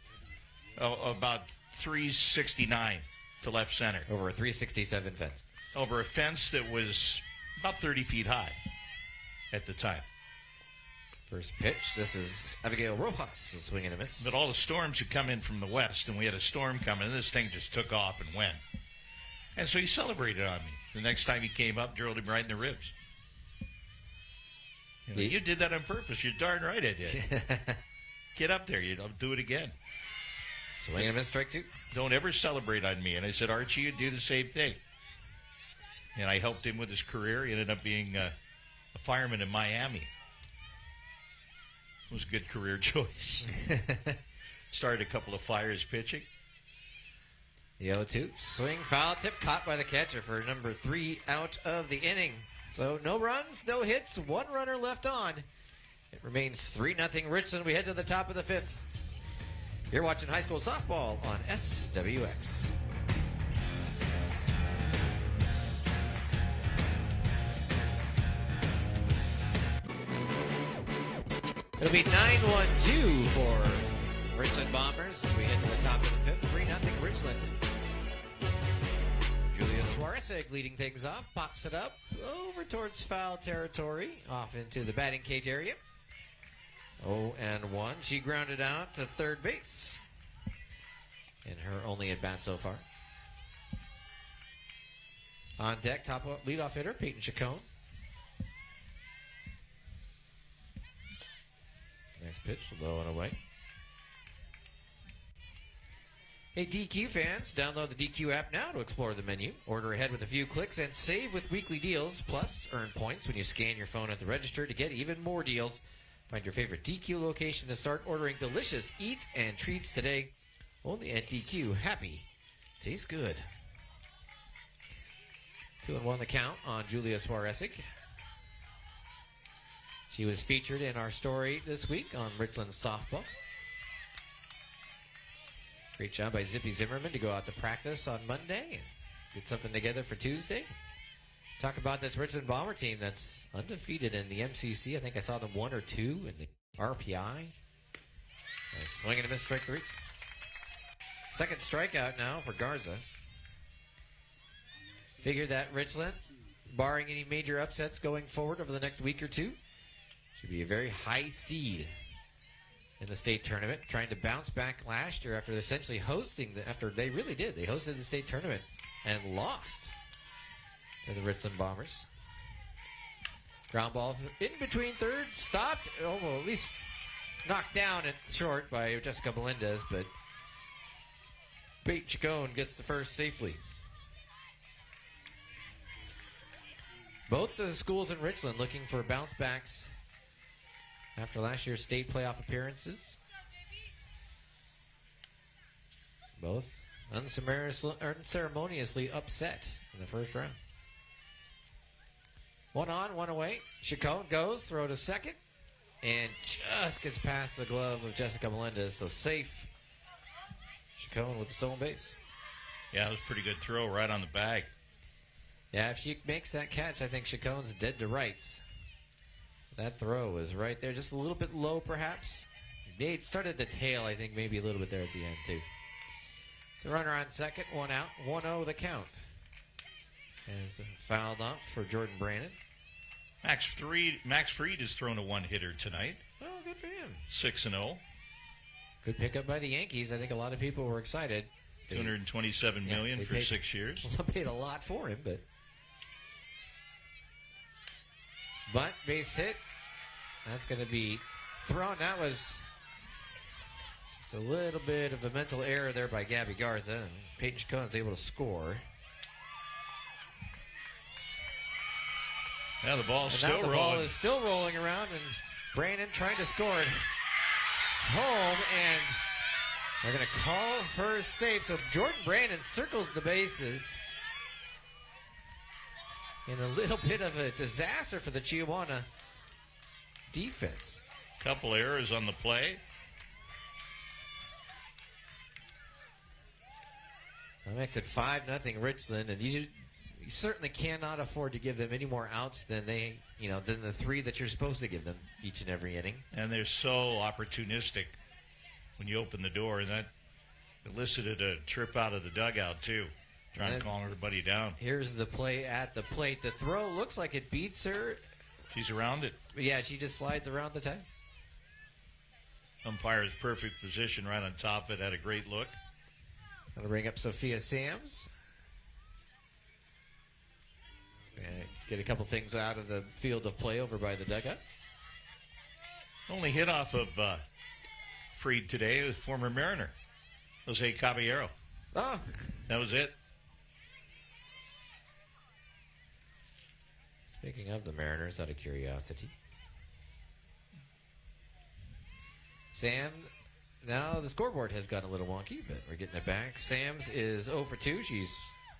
about 369 to left center. Over a 367 fence. Over a fence that was about 30 feet high at the time. First pitch. This is Abigail Rojas, a swing and a miss. But all the storms had come in from the west, and we had a storm coming, and this thing just took off and went. And so he celebrated on me. The next time he came up, drilled him right in the ribs. You did that on purpose. You're darn right I did. Get up there. I'll do it again. Swing and a miss, strike 2. Don't ever celebrate on me. And I said, Archie, you'd do the same thing. And I helped him with his career. He ended up being a fireman in Miami. It was a good career choice. Started a couple of fires pitching. The 0-2. Swing, foul tip, caught by the catcher for number 3 out of the inning. So no runs, no hits, 1 runner left on. It remains 3-0 Richland. We head to the top of the 5th. You're watching high school softball on SWX. It'll be 9-1-2 for Richland Bombers. We head to the top of the 5th. 3-0 Richland. Julia Suarez leading things off. Pops it up over towards foul territory. Off into the batting cage area. 0-1. She grounded out to third base in her only at bat so far. On deck, top leadoff hitter, Peyton Chacon. Nice pitch, low and away. Hey, DQ fans, download the DQ app now to explore the menu. Order ahead with a few clicks and save with weekly deals. Plus, earn points when you scan your phone at the register to get even more deals. Find your favorite DQ location to start ordering delicious eats and treats today. Only at DQ. Happy. Tastes good. 2-1 the count on Julia Suarez. She was featured in our story this week on Richland softball. Great job by Zippy Zimmerman to go out to practice on Monday and get something together for Tuesday. Talk about this Richland Bomber team that's undefeated in the MCC. I think I saw them 1 or 2 in the RPI. Swing and a miss, strike 3. Second strikeout now for Garza. Figure that Richland, barring any major upsets going forward over the next week or two, should be a very high seed in the state tournament, trying to bounce back last year after essentially hosting after they really did. They hosted the state tournament and lost to the Richland Bombers. Ground ball in between third, stopped, well, at least knocked down at short by Jessica Melendez, but Peyton Chacon gets the first safely. Both the schools in Richland looking for bounce backs after last year's state playoff appearances. Both unceremoniously upset in the first round. 1 on, 1 away. Chacon goes, throw to second, and just gets past the glove of Jessica Melendez, so safe. Chacon with the stolen base. Yeah, it was a pretty good throw right on the bag. Yeah, if she makes that catch, I think Chacon's dead to rights. That throw was right there, just a little bit low perhaps. It started to tail, I think, maybe a little bit there at the end too. It's a runner on second, 1 out, 1-0 the count. As fouled off for Jordan Brandon. Max Fried has thrown a one-hitter tonight. Oh, good for him. 6-0. Good pickup by the Yankees. I think a lot of people were excited. $227 million for 6 years. They paid a lot for him, but base hit. That's going to be thrown. That was just a little bit of a mental error there by Gabby Garza, and Peyton Chacon is able to score. Now the ball's still rolling. The ball is still rolling around, and Brandon trying to score it home, and they're going to call her safe. So Jordan Brandon circles the bases in a little bit of a disaster for the Chiawana defense. Couple errors on the play. That makes it 5-0 Richland, and you certainly cannot afford to give them any more outs than than the 3 that you're supposed to give them each and every inning. And they're so opportunistic when you open the door, and that elicited a trip out of the dugout too, trying to calm everybody down. Here's the play at the plate. The throw looks like it beats her. She's around it. Yeah, she just slides around the tag. Umpire's perfect position right on top of it. Had a great look. Gonna bring up Sophia Sams. Let's get a couple things out of the field of play over by the dugout. Only hit off of Freed today was former Mariner, Jose Caballero. Oh, That was it. speaking of the Mariners, out of curiosity. Sam, now the scoreboard has gotten a little wonky, but we're getting it back. Sam's is 0 for 2. She's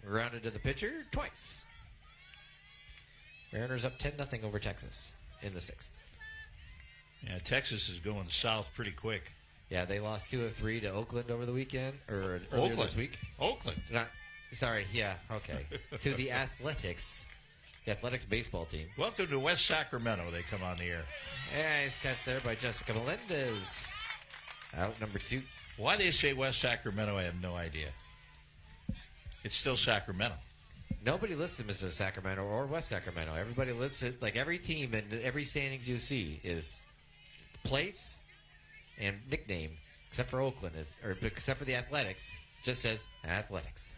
grounded to the pitcher twice. Mariners up 10-0 over Texas in the 6th. Yeah, Texas is going south pretty quick. Yeah, they lost 2 of 3 to Oakland over the weekend, or earlier this week. Oakland. Sorry, yeah, okay. To the Athletics. The Athletics baseball team. Welcome to West Sacramento. They come on the air. Nice catch there by Jessica Melendez. Out number 2. Why they say West Sacramento, I have no idea. It's still Sacramento. Nobody listed Mrs. Sacramento or West Sacramento. Everybody listed, like every team and every standings you see is place and nickname, except for Oakland, except for the Athletics, just says Athletics.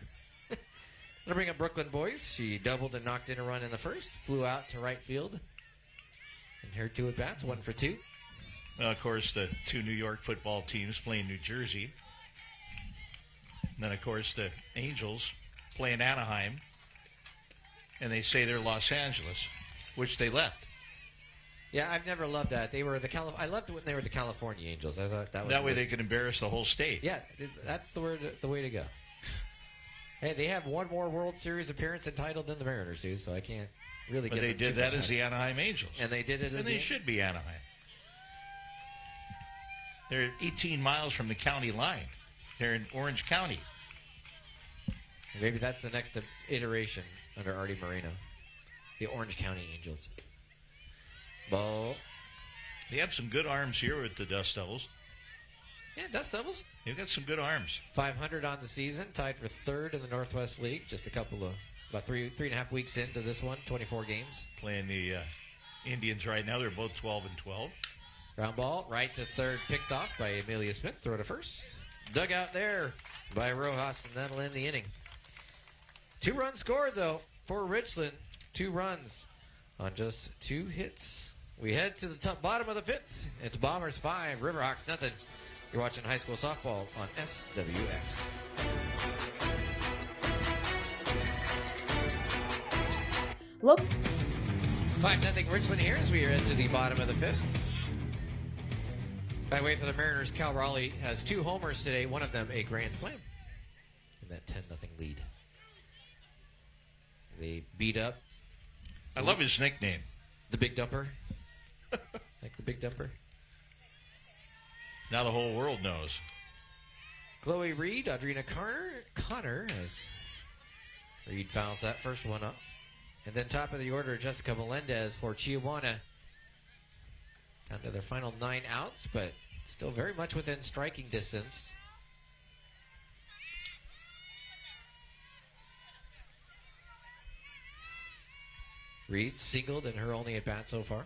Gonna bring up Brooklyn boys. She doubled and knocked in a run in the first, flew out to right field. And her 2 at-bats, 1 for 2. Well, of course, the 2 New York football teams play in New Jersey. And then, of course, the Angels play in Anaheim. And they say they're Los Angeles, which they left. Yeah, I've never loved that. They were I loved when they were the California Angels. I thought that was that way they could embarrass the whole state. Yeah, that's the way to go. Hey, they have one more World Series appearance entitled than the Mariners do, so I can't really But get they them did too that mad. as the Anaheim Angels. And they did it as And they should be Anaheim. They're 18 miles from the county line. They're in Orange County. Maybe that's the next iteration under Artie Moreno. The Orange County Angels. Ball. They have some good arms here with the Dust Devils. Yeah, Dust Devils. They've got some good arms. 500 on the season, tied for 3rd in the Northwest League. Just about 3.5 weeks into this one, 24 games. Playing the Indians right now. They're both 12-12. Ground ball, right to 3rd, picked off by Amelia Smith. Throw to 1st. Dug out there by Rojas, and that'll end the inning. 2 runs scored, though, for Richland. 2 runs on just 2 hits. We head to the bottom of the 5th. It's Bombers 5, Riverhawks nothing. You're watching high school softball on SWX. Look. 5-0 Richland here as we head to the bottom of the 5th. By the way, for the Mariners, Cal Raleigh has 2 homers today, one of them a grand slam in that 10-0 lead. They beat up I love his nickname. the Big Dumper. Like the Big Dumper. Now the whole world knows. Chloe Reed, Audrina Connor as Reed fouls that first one up. And then top of the order, Jessica Melendez for Chiawana. Down to their final 9 outs, but still very much within striking distance. Reed singled in her only at bat so far.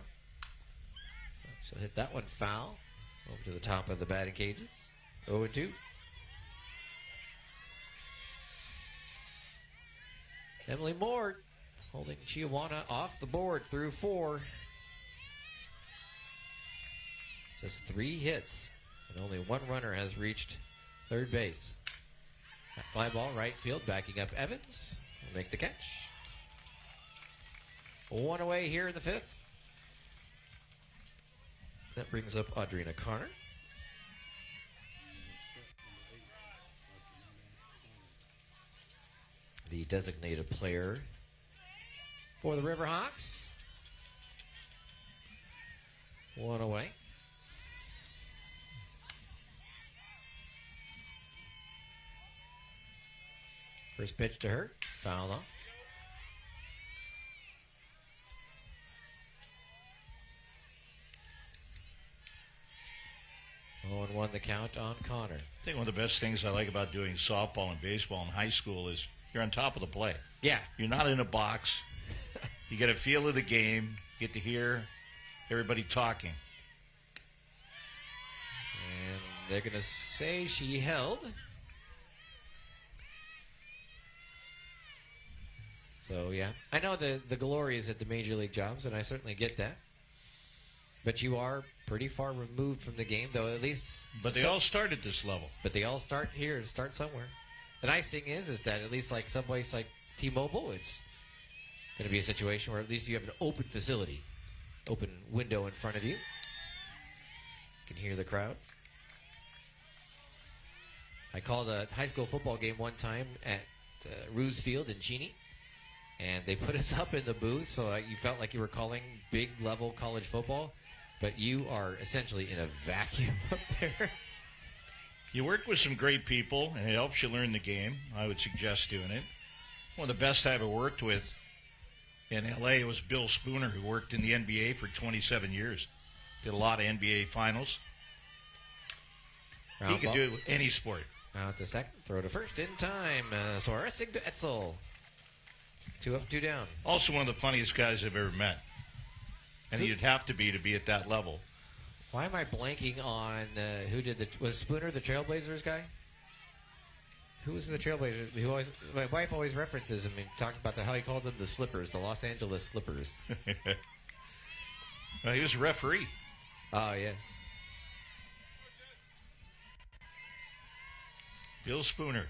She'll hit that one foul. Over to the top of the batting cages. 0-2. Emily Moore holding Chiawana off the board through 4. Just 3 hits, and only 1 runner has reached third base. That fly ball right field, backing up Evans will make the catch. 1 away here in the 5th. That brings up Audrina Connor. The designated player for the Riverhawks. 1 away. First pitch to her, fouled off. 0-1 the count on Connor. I think one of the best things I like about doing softball and baseball in high school is you're on top of the play. Yeah. You're not in a box. You get a feel of the game. You get to hear everybody talking. And they're going to say she held. So, yeah. I know the glory is at the major league jobs, and I certainly get that. But you are pretty far removed from the game, though at least... But they all start at this level. But they all start here, start somewhere. The nice thing is that at least like someplace like T-Mobile, it's going to be a situation where at least you have an open facility, open window in front of you. You can hear the crowd. I called a high school football game one time at Roos Field in Cheney, and they put us up in the booth, so you felt like you were calling big-level college football, but you are essentially in a vacuum up there. You work with some great people, and it helps you learn the game. I would suggest doing it. One of the best I ever worked with in L.A. was Bill Spooner, who worked in the NBA for 27 years. Did a lot of NBA finals. Round He could ball. do it with any sport. Out to second, throw to first in time. Suarez to Etzel. 2 up, 2 down. Also one of the funniest guys I've ever met. And you'd have to be at that level. Why am I blanking on who did was Spooner the Trailblazers guy? Who was the Trailblazers? My wife always references him and talks about how he called them the Slippers, the Los Angeles Slippers. Well, he was a referee. Oh, yes. Bill Spooner.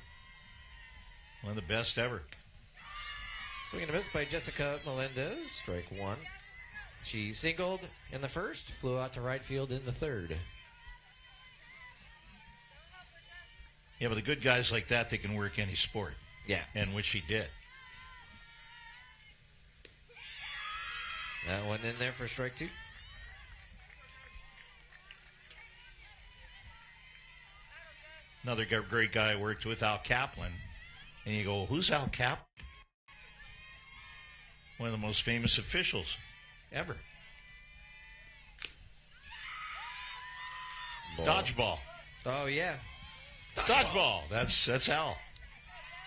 One of the best ever. Swing and a miss by Jessica Melendez. Strike 1. She singled in the first, flew out to right field in the third. Yeah, but the good guys like that, they can work any sport. Yeah. And which he did. That one in there for strike 2. Another great guy I worked with, Al Kaplan. And you go, who's Al Kaplan? One of the most famous officials ever. Dodgeball. Oh, yeah. Dodgeball. That's Al.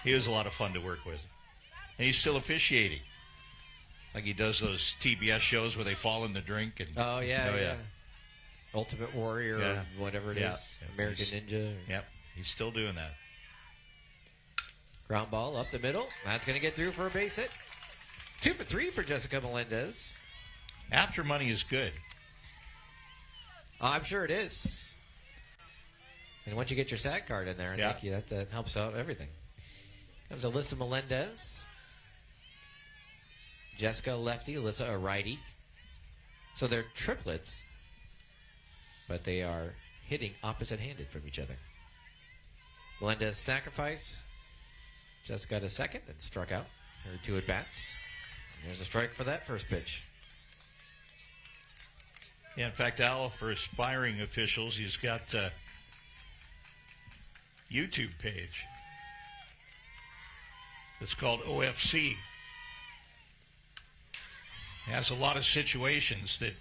He was a lot of fun to work with. And he's still officiating. Like he does those TBS shows where they fall in the drink. And, Oh, yeah, Oh, yeah. yeah. Ultimate Warrior Yeah. or whatever it Yeah. is. American Ninja. Yep, he's still doing that. Ground ball up the middle. That's going to get through for a base hit. 2 for 3 for Jessica Melendez. After money is good. I'm sure it is. And once you get your SAG card in there, I Yeah. think that helps out everything. Comes Alyssa Melendez. Jessica a lefty, Alyssa a righty. So they're triplets, but they are hitting opposite-handed from each other. Melendez sacrifice. Jessica got a second, then struck out. Her 2 at-bats. And there's a strike for that first pitch. Yeah, in fact, Al, for aspiring officials, he's got a YouTube page. It's called OFC. It has a lot of situations that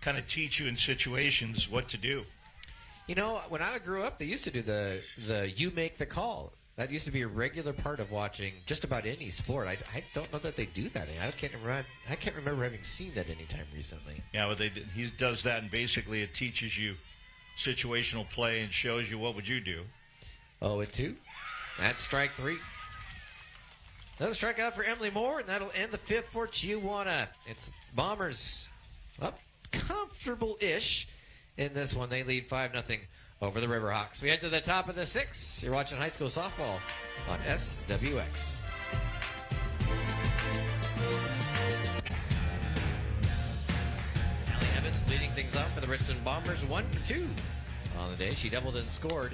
kind of teach you in situations what to do. You know, when I grew up, they used to do the you make the call. That used to be a regular part of watching just about any sport. I don't know that they do that. I can't remember having seen that anytime recently. Yeah, but he does that, and basically it teaches you situational play and shows you what would you do. 0-2. That's strike 3. Another strikeout for Emily Moore, and that'll end the 5th for Chiawana. It's Bombers up comfortable-ish in this one. They lead 5-0 over the Riverhawks. We head to the top of the 6th. You're watching high school softball on SWX. Allie Evans leading things off for the Richland Bombers. 1 for 2 on the day. She doubled and scored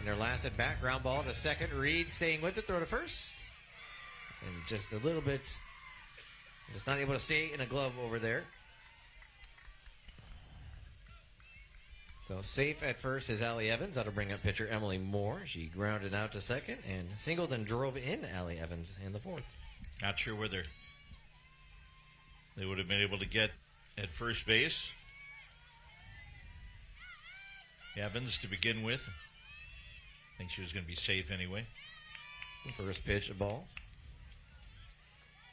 in her last at-bat. Ground ball to second. Reed staying with it. Throw to first. And just a little bit, just not able to stay in a glove over there. So safe at first is Allie Evans. That'll bring up pitcher Emily Moore. She grounded out to second and singled and drove in Allie Evans in the 4th. Not sure whether they would have been able to get at first base. Evans to begin with. I think she was going to be safe anyway. First pitch, a ball.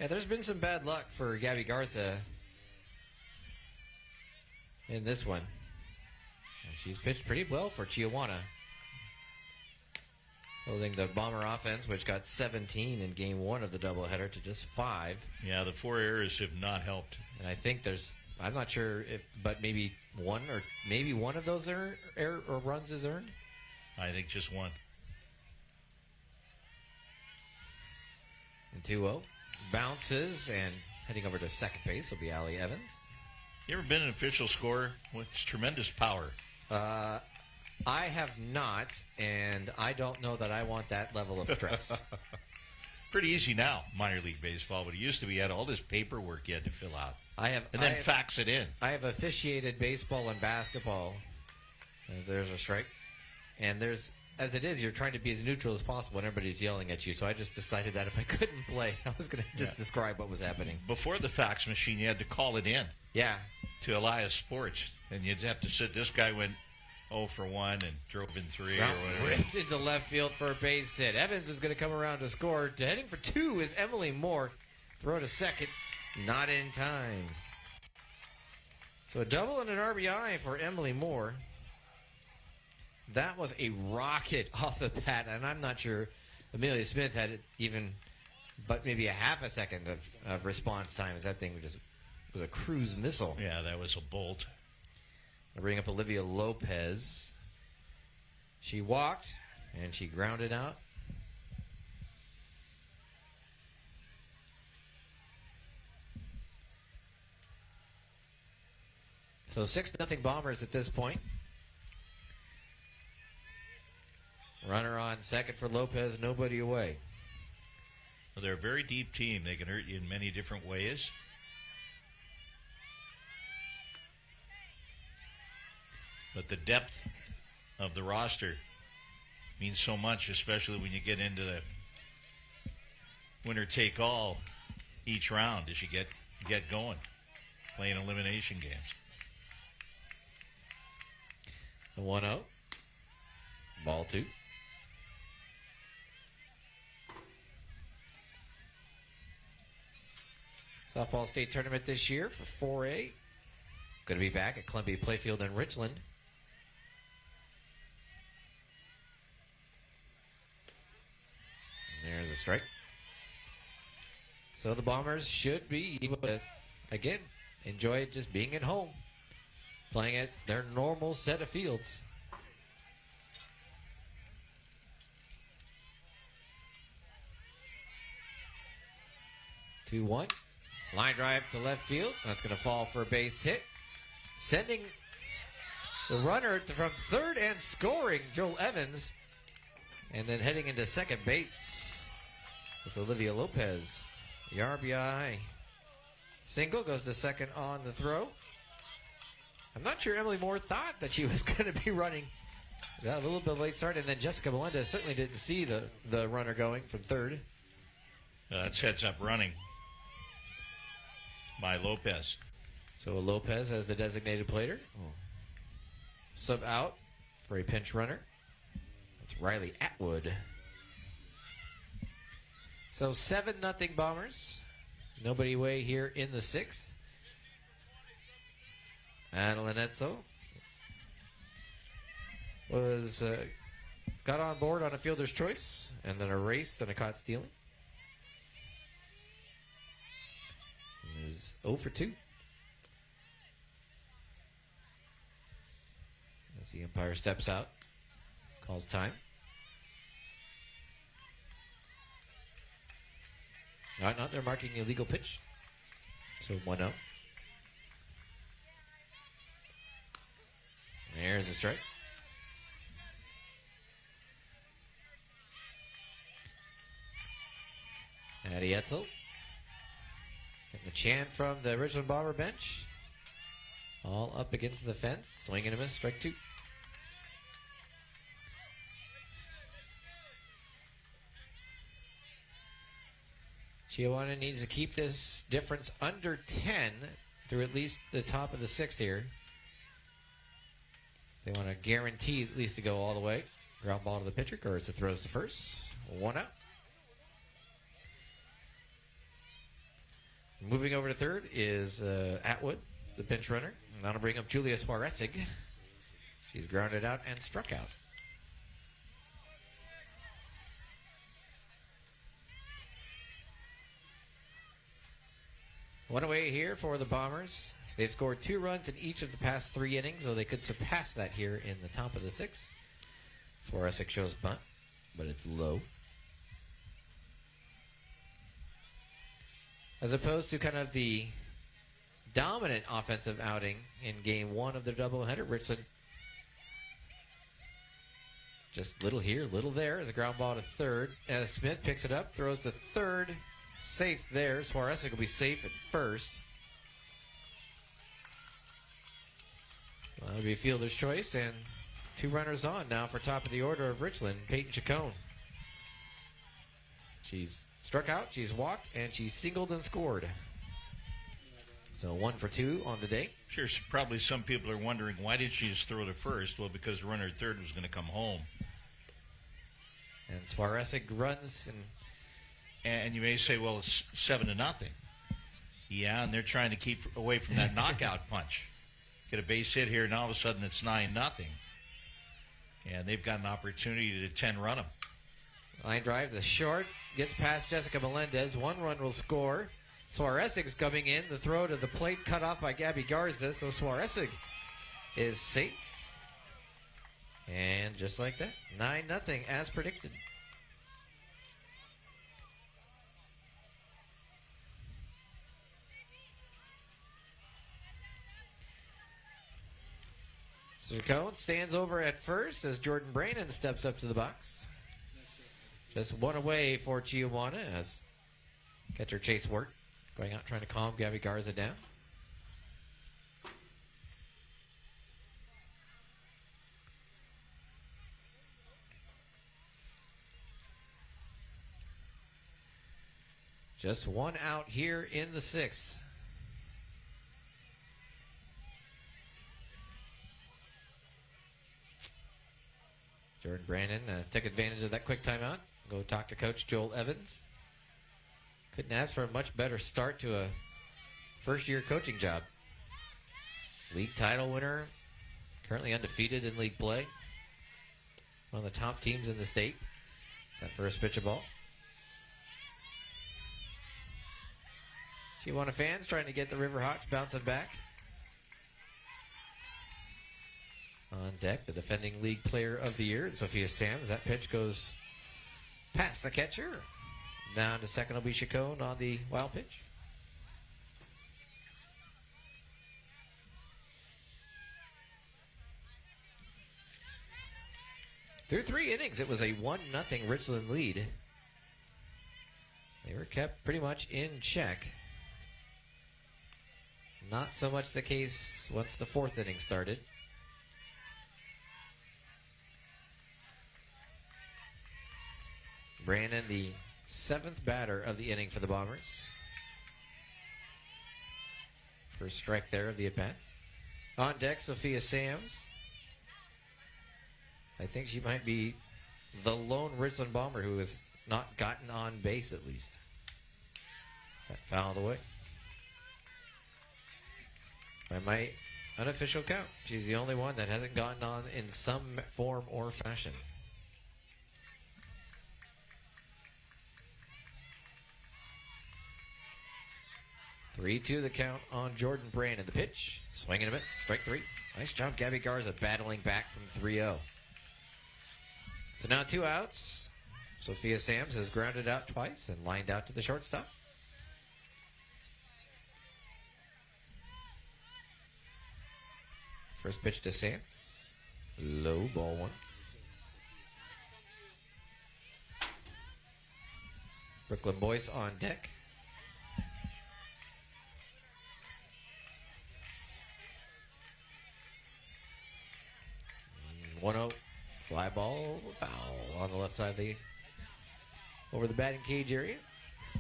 Yeah, there's been some bad luck for Gabby Garza in this one. And she's pitched pretty well for Chiawana. Holding the Bomber offense, which got 17 in game one of the doubleheader, to just 5. Yeah, the 4 errors have not helped. And I think I'm not sure if, but maybe one of those error or runs is earned. I think just one. And 2-0. Bounces, and heading over to second base will be Allie Evans. You ever been an official scorer? With tremendous power. I have not, and I don't know that I want that level of stress. Pretty easy now, minor league baseball, but it used to be you had all this paperwork you had to fill out. Fax it in. I have officiated baseball and basketball. There's a strike. And as it is, you're trying to be as neutral as possible when everybody's yelling at you. So I just decided that if I couldn't play, I was going to just describe what was happening. Before the fax machine, you had to call it in. Yeah. To Elias Sports. And you'd have to sit, this guy went 0 for 1 and drove in 3 or whatever. Ripped into left field for a base hit. Evans is going to come around to score. Heading for 2 is Emily Moore. Throw to second. Not in time. So a double and an RBI for Emily Moore. That was a rocket off the bat, and I'm not sure Amelia Smith had but maybe a half a second of response time, as that thing was a cruise missile. Yeah, that was a bolt. I bring up Olivia Lopez. She walked, and she grounded out. So 6-0 Bombers at this point. Runner on second for Lopez, nobody away. Well, they're a very deep team. They can hurt you in many different ways. But the depth of the roster means so much, especially when you get into the winner-take-all each round as you get going, playing elimination games. The 1-0. Ball 2. Softball state tournament this year for 4A. Going to be back at Columbia Playfield in Richland. And there's a strike. So the Bombers should be able to, again, enjoy just being at home, playing at their normal set of fields. Two, 1. Line drive to left field. That's going to fall for a base hit. Sending the runner from third and scoring, Joel Evans. And then heading into second base is Olivia Lopez. The RBI single goes to second on the throw. I'm not sure Emily Moore thought that she was going to be running. Got a little bit of late start, and then Jessica Melendez certainly didn't see the runner going from third. That sets up running by Lopez. So Lopez as the designated player. Sub out for a pinch runner. That's Riley Atwood. So 7-0 Bombers. Nobody away here in the 6th. Adeline Etzel was got on board on a fielder's choice and then erased on a caught stealing. Is 0 for 2. As the umpire steps out, calls time. No, they're marking the illegal pitch. So 1-0. There's a strike. Addie Etzel. Getting the chant from the Richland Bomber bench. All up against the fence. Swing and a miss. Strike 2. Chiawana needs to keep this difference under 10 through at least the top of the 6th here. They want to guarantee at least to go all the way. Ground ball to the pitcher. Garza throws to first. 1 out. Moving over to third is Atwood, the pinch runner. And that'll bring up Julia Swaresig. She's grounded out and struck out. One away here for the Bombers. They've scored 2 runs in each of the past 3 innings, so they could surpass that here in the top of the 6th. Swaresic shows bunt, but it's low. As opposed to kind of the dominant offensive outing in game 1 of the doubleheader, Richland just little here, little there as a ground ball to third. As Smith picks it up, throws to third, safe there. Swaresic will be safe at first. So that'll be a fielder's choice, and 2 runners on now for top of the order of Richland, Peyton Chacon. She's struck out, she's walked, and she's singled and scored. So 1 for 2 on the day. Sure, probably some people are wondering, why did she just throw to first? Well, because the runner at third was going to come home. And Swaresic runs, and you may say, well, it's 7-0. Yeah, and they're trying to keep away from that knockout punch. Get a base hit here, and all of a sudden it's 9-0. And they've got an opportunity to 10-run them. Line drive, the short, gets past Jessica Melendez. 1 run will score. Swaresic's coming in. The throw to the plate cut off by Gabby Garza, so Swaresic is safe. And just like that, 9-0 as predicted. Chacon stands over at first as Jordan Brannon steps up to the box. Just 1 away for Chiawana as catcher Chase Wirt going out trying to calm Gabby Garza down. Just 1 out here in the 6th. Jordan Brannon took advantage of that quick timeout. Go talk to Coach Joel Evans. Couldn't ask for a much better start to a first-year coaching job. League title winner, currently undefeated in league play. One of the top teams in the state. That first pitch of ball. Chiawana fans trying to get the Riverhawks bouncing back. On deck, the defending league player of the year, Sophia Sams. That pitch goes past the catcher. Down to second will be Chacon on the wild pitch. Through 3 innings, it was a 1-0 Richland lead. They were kept pretty much in check. Not so much the case once the 4th inning started. Brannon, the 7th batter of the inning for the Bombers. First strike there of the at-bat. On deck, Sophia Sams. I think she might be the lone Richland Bomber who has not gotten on base at least. That fouled away. By my unofficial count, she's the only one that hasn't gotten on in some form or fashion. Three-2 the count on Jordan Brannon. The pitch, swing and a miss, strike 3. Nice job, Gabby Garza battling back from 3-0. So now 2 outs. Sophia Sams has grounded out twice and lined out to the shortstop. First pitch to Sams. Low, ball 1. Brooklyn Boyce on deck. 1-0. Fly ball, foul on the left side of the, over the batting cage area. I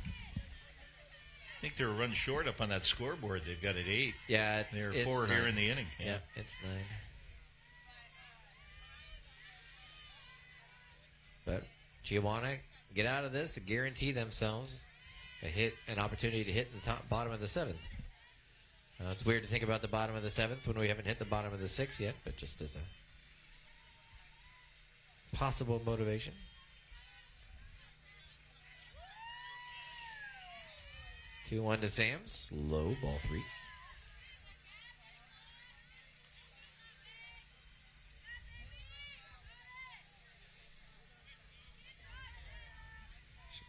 think they're a run short up on that scoreboard. They've got it 8. Yeah, they're it's 4 9. here in the inning. Yeah, it's 9. But Chiawana get out of this to guarantee themselves a hit, an opportunity to hit in the top bottom of the 7th. It's weird to think about the bottom of the 7th when we haven't hit the bottom of the 6th yet, but just as a possible motivation. 2-1 to Sam's. Low, ball 3.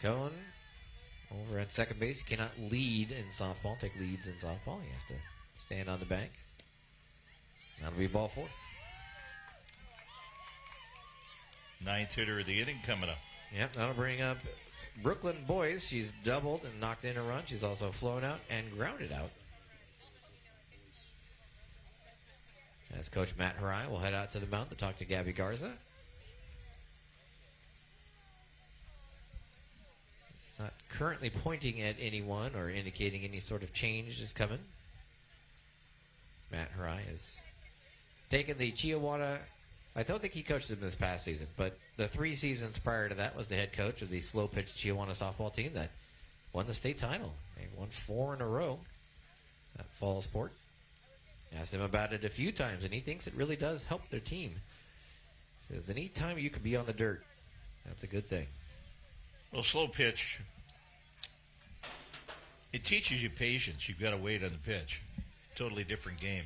Chacon over at second base. You cannot lead in softball. Take leads in softball. You have to stand on the bank. That'll be ball 4. 9th hitter of the inning coming up. Yep, that'll bring up Brooklyn Boyce. She's doubled and knocked in a run. She's also flown out and grounded out. As Coach Matt Harai will head out to the mound to talk to Gabby Garza. Not currently pointing at anyone or indicating any sort of change is coming. Matt Harai has taken the Chiawana. I don't think he coached them this past season, but the 3 seasons prior to that was the head coach of the slow pitch Chiawana softball team that won the state title. They won 4 in a row at fall sport. Asked him about it a few times, and he thinks it really does help their team. Says any time you can be on the dirt, that's a good thing. Well, slow pitch, it teaches you patience. You've got to wait on the pitch. Totally different game.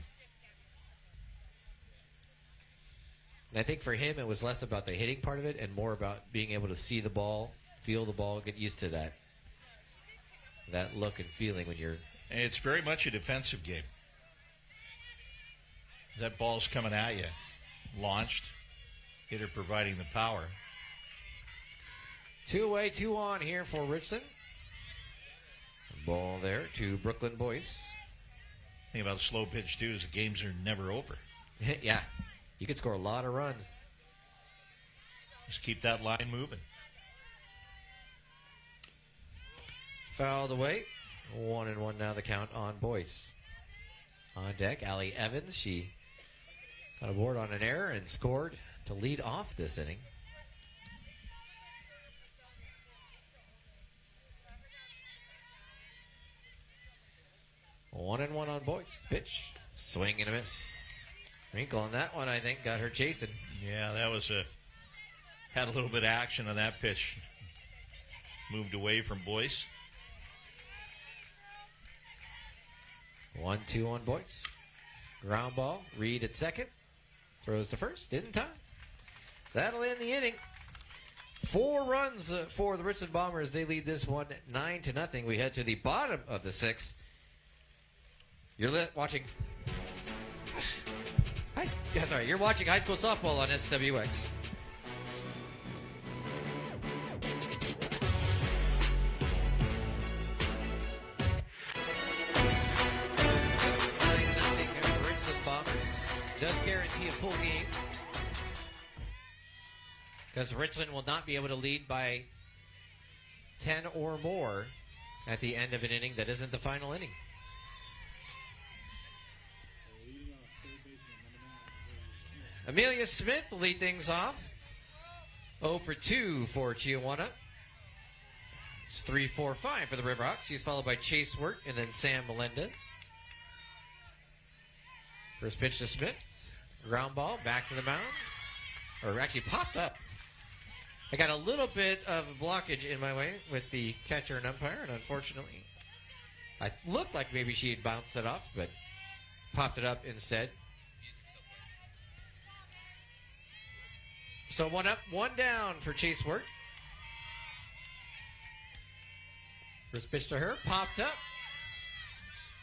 And I think for him, it was less about the hitting part of it and more about being able to see the ball, feel the ball, get used to that look and feeling when you're... And it's very much a defensive game. That ball's coming at you. Launched. Hitter providing the power. 2 away, 2 on here for Richland. Ball there to Brooklyn Boyce. Thing about slow pitch, too, is the games are never over. Yeah. You could score a lot of runs. Just keep that line moving. Fouled away. 1-1 now the count on Boyce. On deck, Allie Evans. She got aboard on an error and scored to lead off this inning. One and one on Boyce. Pitch. Swing and a miss. Wrinkle on that one, I think, got her chasing. Yeah, that was had a little bit of action on that pitch. Moved away from Boyce. 1-2 on Boyce. Ground ball. Reed at second. Throws to first. In time. That'll end the inning. 4 runs for the Richland Bombers. They lead this one 9-0. We head to the bottom of the 6th. You're watching. You're watching high school softball on SWX. Richland Bombers does guarantee a full game because Richland will not be able to lead by 10 or more at the end of an inning that isn't the final inning. Amelia Smith will lead things off. 0 for 2 for Chiawana. It's 3-4-5 for the Riverhawks. She's followed by Chase Wirt and then Sam Melendez. First pitch to Smith. Ground ball back to the mound. Or actually popped up. I got a little bit of blockage in my way with the catcher and umpire, and unfortunately, I looked like maybe she had bounced it off, but popped it up instead. So 1 up, 1 down for Chase Wirt. First pitch to her, popped up.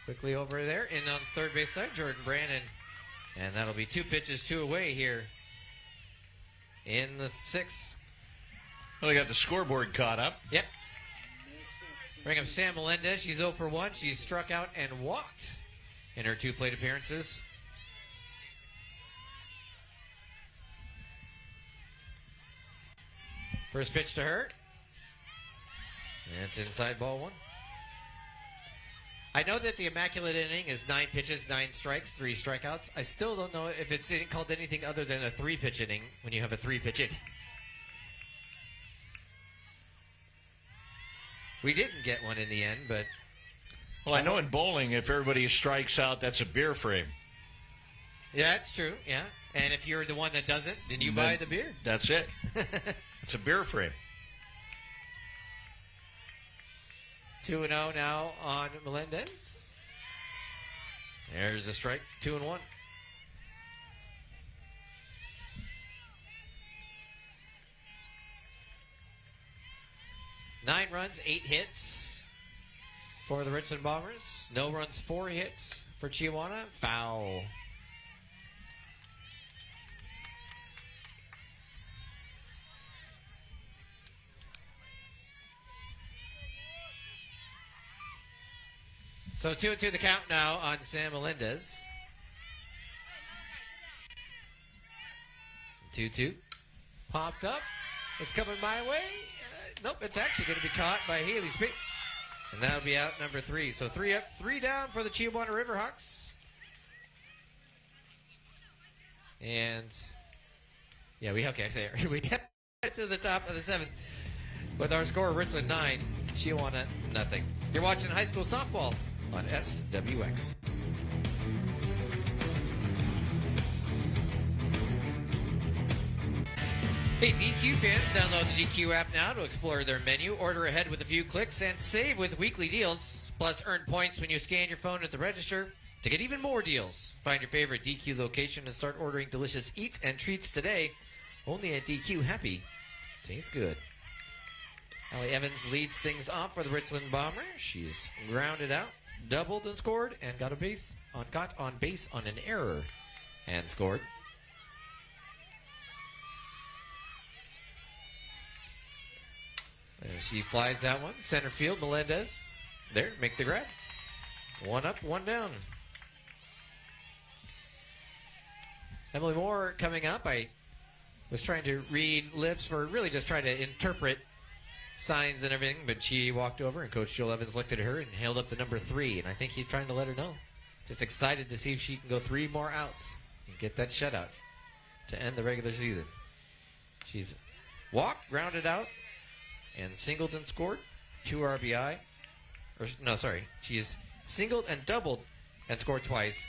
Quickly over there, in on third base side, Jordan Brannon. And that'll be 2 pitches, 2 away here in the 6th. Well, they got the scoreboard caught up. Yep. Bring up Sam Melendez. She's 0 for 1. She's struck out and walked in her 2 plate appearances. First pitch to her. And it's inside ball 1. I know that the immaculate inning is 9 pitches, 9 strikes, 3 strikeouts. I still don't know if it's called anything other than a 3-pitch inning when you have a 3-pitch inning. We didn't get one in the end, but... Well, I know in bowling, if everybody strikes out, that's a beer frame. Yeah, that's true, yeah. And if you're the one that does it, then you buy the beer. That's it. It's a beer frame. 2-0 now on Melendez. There's a strike, 2-1. Nine runs, 8 hits for the Richland Bombers. No runs, 4 hits for Chiawana. Foul. So 2-2 the count now on Sam Melendez. 2-2. Popped up. It's coming my way. Nope, it's actually going to be caught by Haley Speak. And that'll be out number 3. So 3 up, 3 down for the Chiawana Riverhawks. And yeah, we get to the top of the 7th with our score Richland 9, Chiawana nothing. You're watching high school softball on SWX. Hey, DQ fans, download the DQ app now to explore their menu, order ahead with a few clicks, and save with weekly deals. Plus, earn points when you scan your phone at the register to get even more deals. Find your favorite DQ location and start ordering delicious eats and treats today. Only at DQ. Happy. Tastes good. Allie Evans leads things off for the Richland Bomber. She's grounded out, doubled and scored, and got on base on an error and scored. And she flies that one. Center field, Melendez. There, make the grab. 1 up, 1 down. Emily Moore coming up. I was trying to read lips, or really just trying to interpret signs and everything, but she walked over and Coach Joel Evans looked at her and held up the number 3, and I think he's trying to let her know. Just excited to see if she can go 3 more outs and get that shutout to end the regular season. She's walked, grounded out, and singled and scored. 2 RBI. She's singled and doubled and scored twice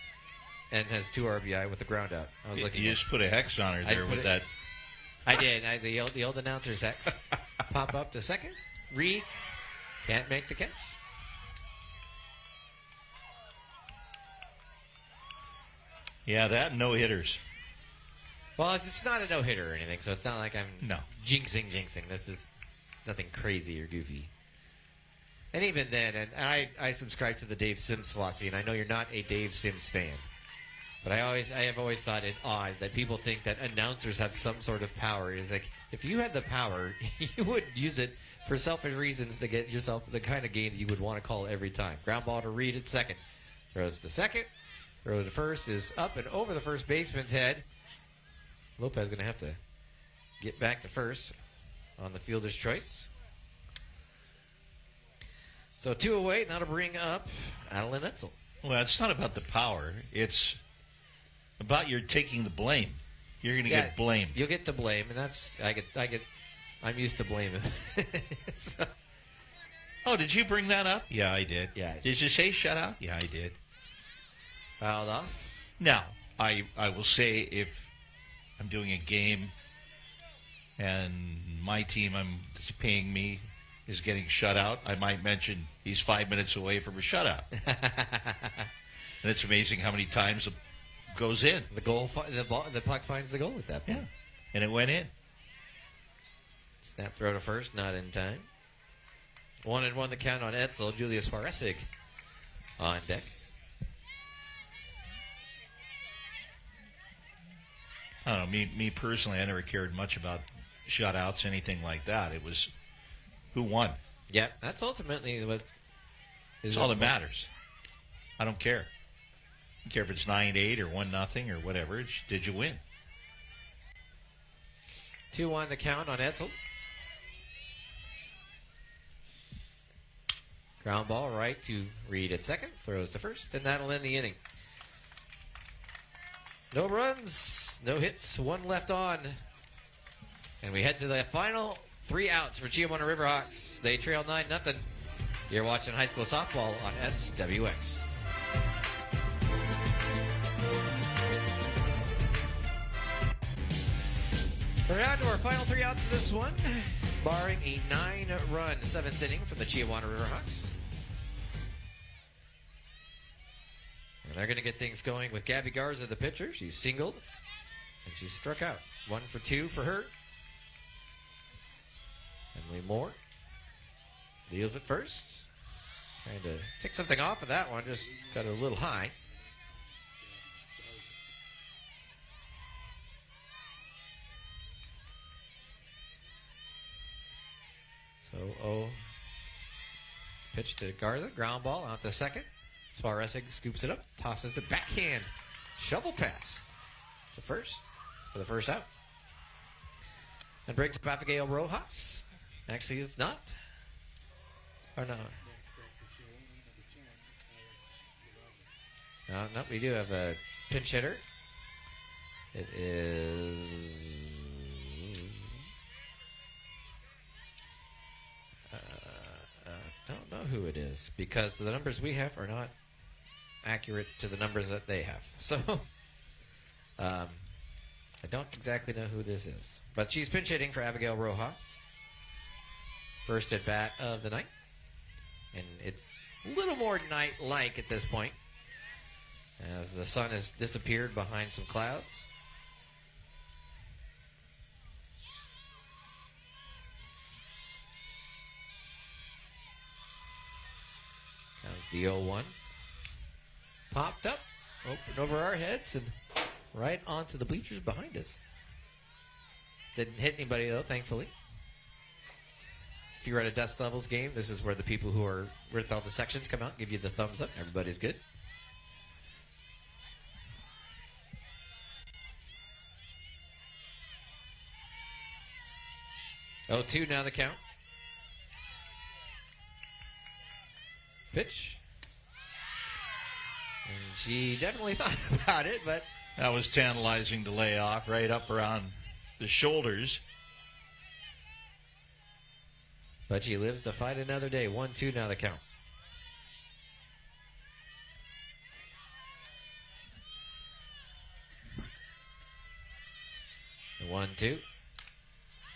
and has 2 RBI with a ground out. I was looking. You just put a hex on her there with that. I did. The old announcer's hex. Pop up to second. Reed can't make the catch. Yeah, that no hitters. Well, it's not a no-hitter or anything, so it's not like I'm jinxing. This is nothing crazy or goofy. And even then, and I subscribe to the Dave Sims philosophy, and I know you're not a Dave Sims fan, but I have always thought it odd that people think that announcers have some sort of power. It's like, if you had the power, you wouldn't use it for selfish reasons to get yourself the kind of game that you would want to call every time. Ground ball to Reed at second. Throws to second. Throw to first is up and over the first baseman's head. Lopez going to have to get back to first on the fielder's choice. So 2 away. Now to bring up Adeline Etzel. Well, it's not about the power. It's about your taking the blame. You're going to get blamed. You'll get the blame, and that's I'm used to blaming. So, oh, did you bring that up? Yeah, I did. Yeah. Did you say shutout? Yeah, I did. Fouled off. Now, I will say if I'm doing a game and my team that's paying me is getting shut out, I might mention he's 5 minutes away from a shutout. And it's amazing how many times it goes in. The puck finds the goal at that point. Yeah, and it went in. Snap throw to first, not in time. 1-1 the count on Etzel. Julius Faresig on deck. I don't know. Me personally, I never cared much about shutouts, anything like that. It was who won. Yeah, that's ultimately what is all that matters. I don't care. I don't care if it's 9-8 or 1-0 or whatever. It's, did you win? 2-1 the count on Etzel. Ground ball right to Reed at second. Throws to first, and that'll end the inning. No runs, no hits, 1 left on. And we head to the final 3 outs for Chiawana Riverhawks. They trail 9-0. You're watching high school softball on SWX. We're down to our final 3 outs of this one, barring a 9-run 7th inning from the Chiawana Riverhawks. they're going to get things going with Gabby Garza, the pitcher. She's singled, and she struck out. 1 for 2 for her. Emily Moore deals it first. Trying to take something off of that one. Just got it a little high. So, pitch to Garza. Ground ball out to second. Sparessig scoops it up. Tosses the backhand. Shovel pass to first for the first out. And brings up Abigail Rojas. Actually, it's not. Or no. No, we do have a pinch hitter. It is... don't know who it is because the numbers we have are not accurate to the numbers that they have. So, I don't exactly know who this is. But she's pinch hitting for Abigail Rojas. First at bat of the night. And it's a little more night-like at this point, as the sun has disappeared behind some clouds. Comes the 0-1. Popped up, opened over our heads, and right onto the bleachers behind us. Didn't hit anybody, though, thankfully. If you're at a Dust Levels game, this is where the people who are with all the sections come out, give you the thumbs up. Everybody's good. Oh, 2 now the count. Pitch. And she definitely thought about it, but... That was tantalizing to lay off right up around the shoulders. But she lives to fight another day. 1-2 now the count. The 1-2.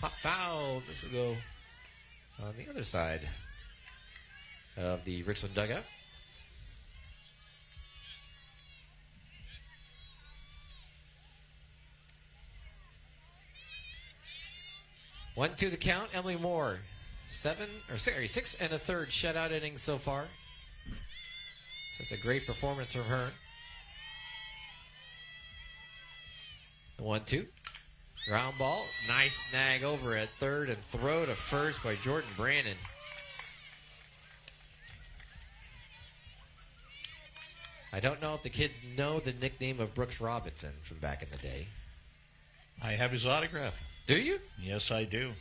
Pop foul. This will go on the other side of the Richland dugout. One, two, the count. Emily Moore, 6 1/3 shutout innings so far. Just a great performance from her. The 1-2. Ground ball. Nice snag over at third and throw to first by Jordan Brandon. I don't know if the kids know the nickname of Brooks Robinson from back in the day. I have his autograph. Do you? Yes, I do.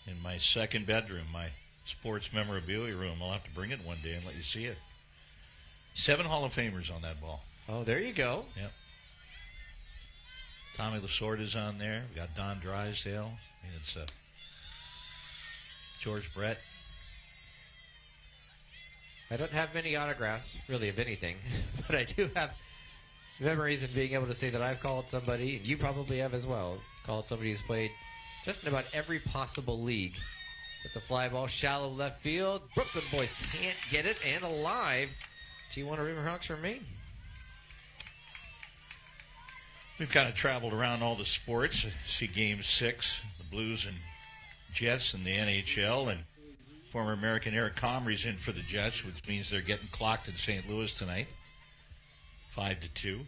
In my second bedroom, my sports memorabilia room. I'll have to bring it one day and let you see it. 7 Hall of Famers on that ball. Oh, there you go. Yep. Tommy Lasorda's on there. We got Don Drysdale. I mean, it's George Brett. I don't have many autographs, really, of anything, but I do have memories and being able to say that I've called somebody, and you probably have as well, called somebody who's played just in about every possible league. It's a fly ball, shallow left field. Brooklyn boys can't get it, and alive. Chiawana Riverhawks from Maine. We've kind of traveled around all the sports. See Game 6, the Blues and Jets in the NHL, and former American Eric Comrie's in for the Jets, which means they're getting clocked in St. Louis tonight, 5-2.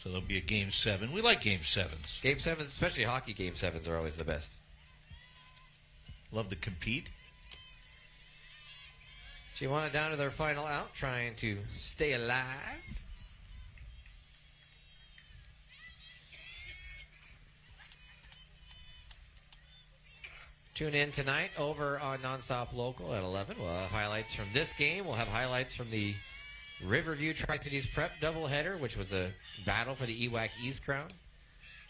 So there'll be a Game 7. We like Game 7s. Game 7s, especially hockey Game 7s, are always the best. Love to compete. Chiawana down to their final out, trying to stay alive. Tune in tonight over on Nonstop Local at 11. We'll have highlights from this game. We'll have highlights from the Riverview Tri-Cities Prep doubleheader, which was a battle for the EWAC East Crown.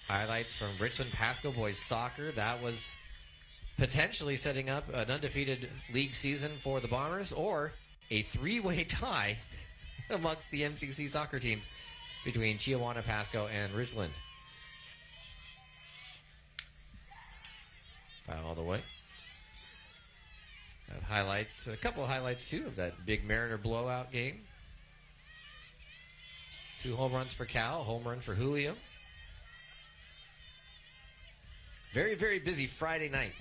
Highlights from Richland Pasco Boys Soccer. That was potentially setting up an undefeated league season for the Bombers, or a 3-way tie amongst the MCC soccer teams between Chiawana, Pasco, and Richland. Foul all the way. Have highlights, a couple of highlights too, of that big Mariner blowout game. 2 home runs for Cal, home run for Julio. Very, very busy Friday night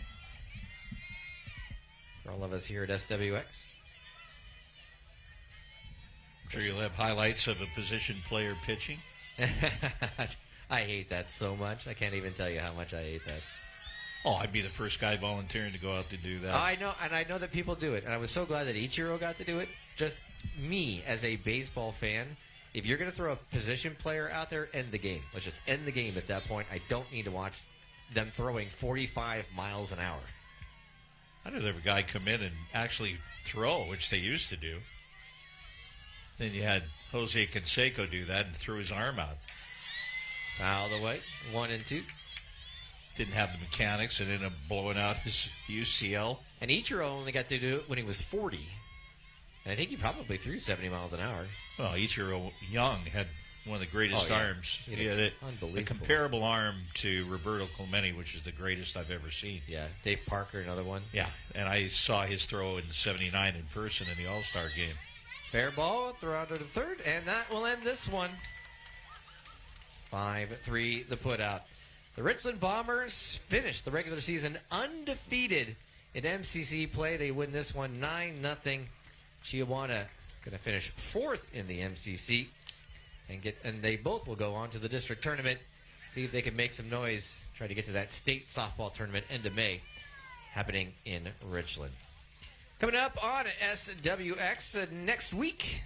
for all of us here at SWX. I'm sure you'll have highlights of a position player pitching. I hate that so much. I can't even tell you how much I hate that. Oh, I'd be the first guy volunteering to go out to do that. I know, and I know that people do it. And I was so glad that Ichiro got to do it. Just me, as a baseball fan, if you're going to throw a position player out there, end the game. Let's just end the game at that point. I don't need to watch them throwing 45 miles an hour. I'd rather have a guy come in and actually throw, which they used to do. Then you had Jose Canseco do that and threw his arm out. Foul away, 1-2. Didn't have the mechanics and ended up blowing out his UCL. And Ichiro only got to do it when he was 40. And I think he probably threw 70 miles an hour. Well, Ichiro Young had one of the greatest arms. He had a comparable arm to Roberto Clemente, which is the greatest I've ever seen. Yeah, Dave Parker, another one. Yeah, and I saw his throw in '79 in person in the All-Star game. Fair ball, throw out to the third, and that will end this one. 5-3, the put out. The Richland Bombers finished the regular season undefeated in MCC play. They win this one 9-0. Chiawana going to finish 4th in the MCC, and they both will go on to the district tournament. See if they can make some noise. Try to get to that state softball tournament end of May, happening in Richland. Coming up on SWX next week,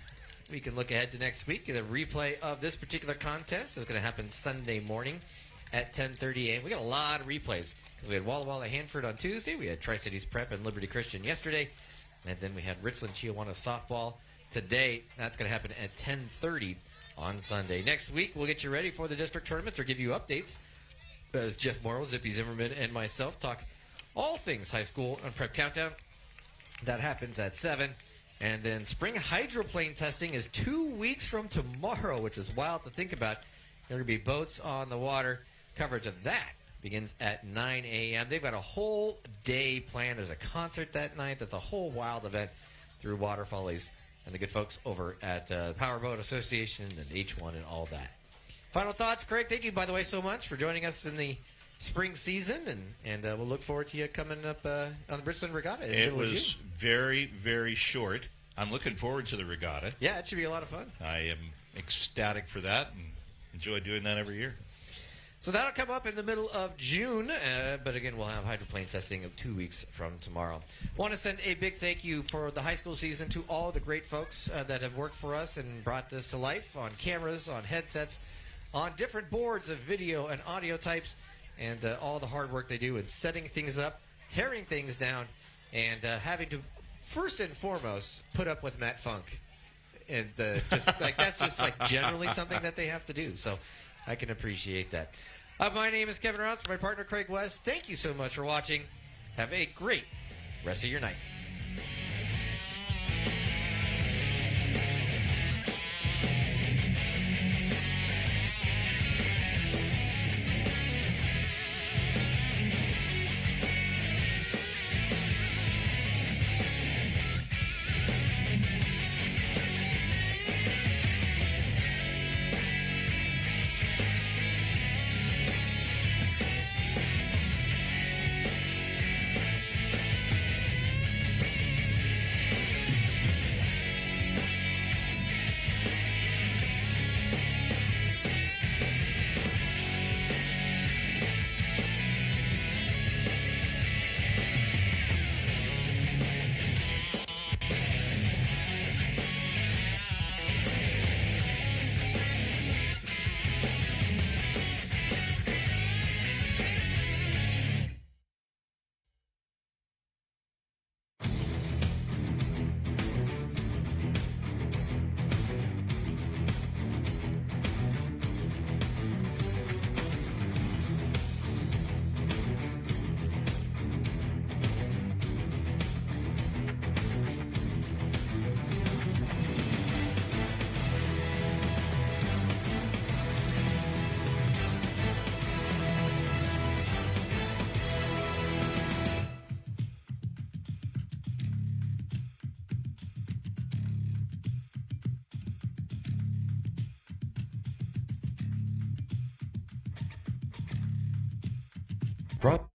we can look ahead to next week. The replay of this particular contest is going to happen Sunday morning at 10:30 a.m. We got a lot of replays because we had Walla Walla Hanford on Tuesday, we had Tri-Cities Prep and Liberty Christian yesterday, and then we had Richland Chiawana softball today. That's going to happen at 10:30 on Sunday. Next week, we'll get you ready for the district tournaments or give you updates as Jeff Morrow, Zippy Zimmerman, and myself talk all things high school on Prep Countdown. That happens at 7. And then spring hydroplane testing is 2 weeks from tomorrow, which is wild to think about. There will be boats on the water. Coverage of that begins at 9 a.m. They've got a whole day planned. There's a concert that night. That's a whole wild event through Water Follies and the good folks over at Powerboat Association and H1 and all that. Final thoughts, Craig. Thank you, by the way, so much for joining us in the spring season, and we'll look forward to you coming up on the Richland Regatta. It was very, very short. I'm looking forward to the regatta. Yeah, it should be a lot of fun. I am ecstatic for that and enjoy doing that every year. So that'll come up in the middle of June, but again, we'll have hydroplane testing of 2 weeks from tomorrow. Want to send a big thank you for the high school season to all the great folks that have worked for us and brought this to life on cameras, on headsets, on different boards of video and audio types, and all the hard work they do in setting things up, tearing things down, and having to, first and foremost, put up with Matt Funk. And that's just like generally something that they have to do. So I can appreciate that. My name is Kevin Rounce, my partner Craig West. Thank you so much for watching. Have a great rest of your night. Prop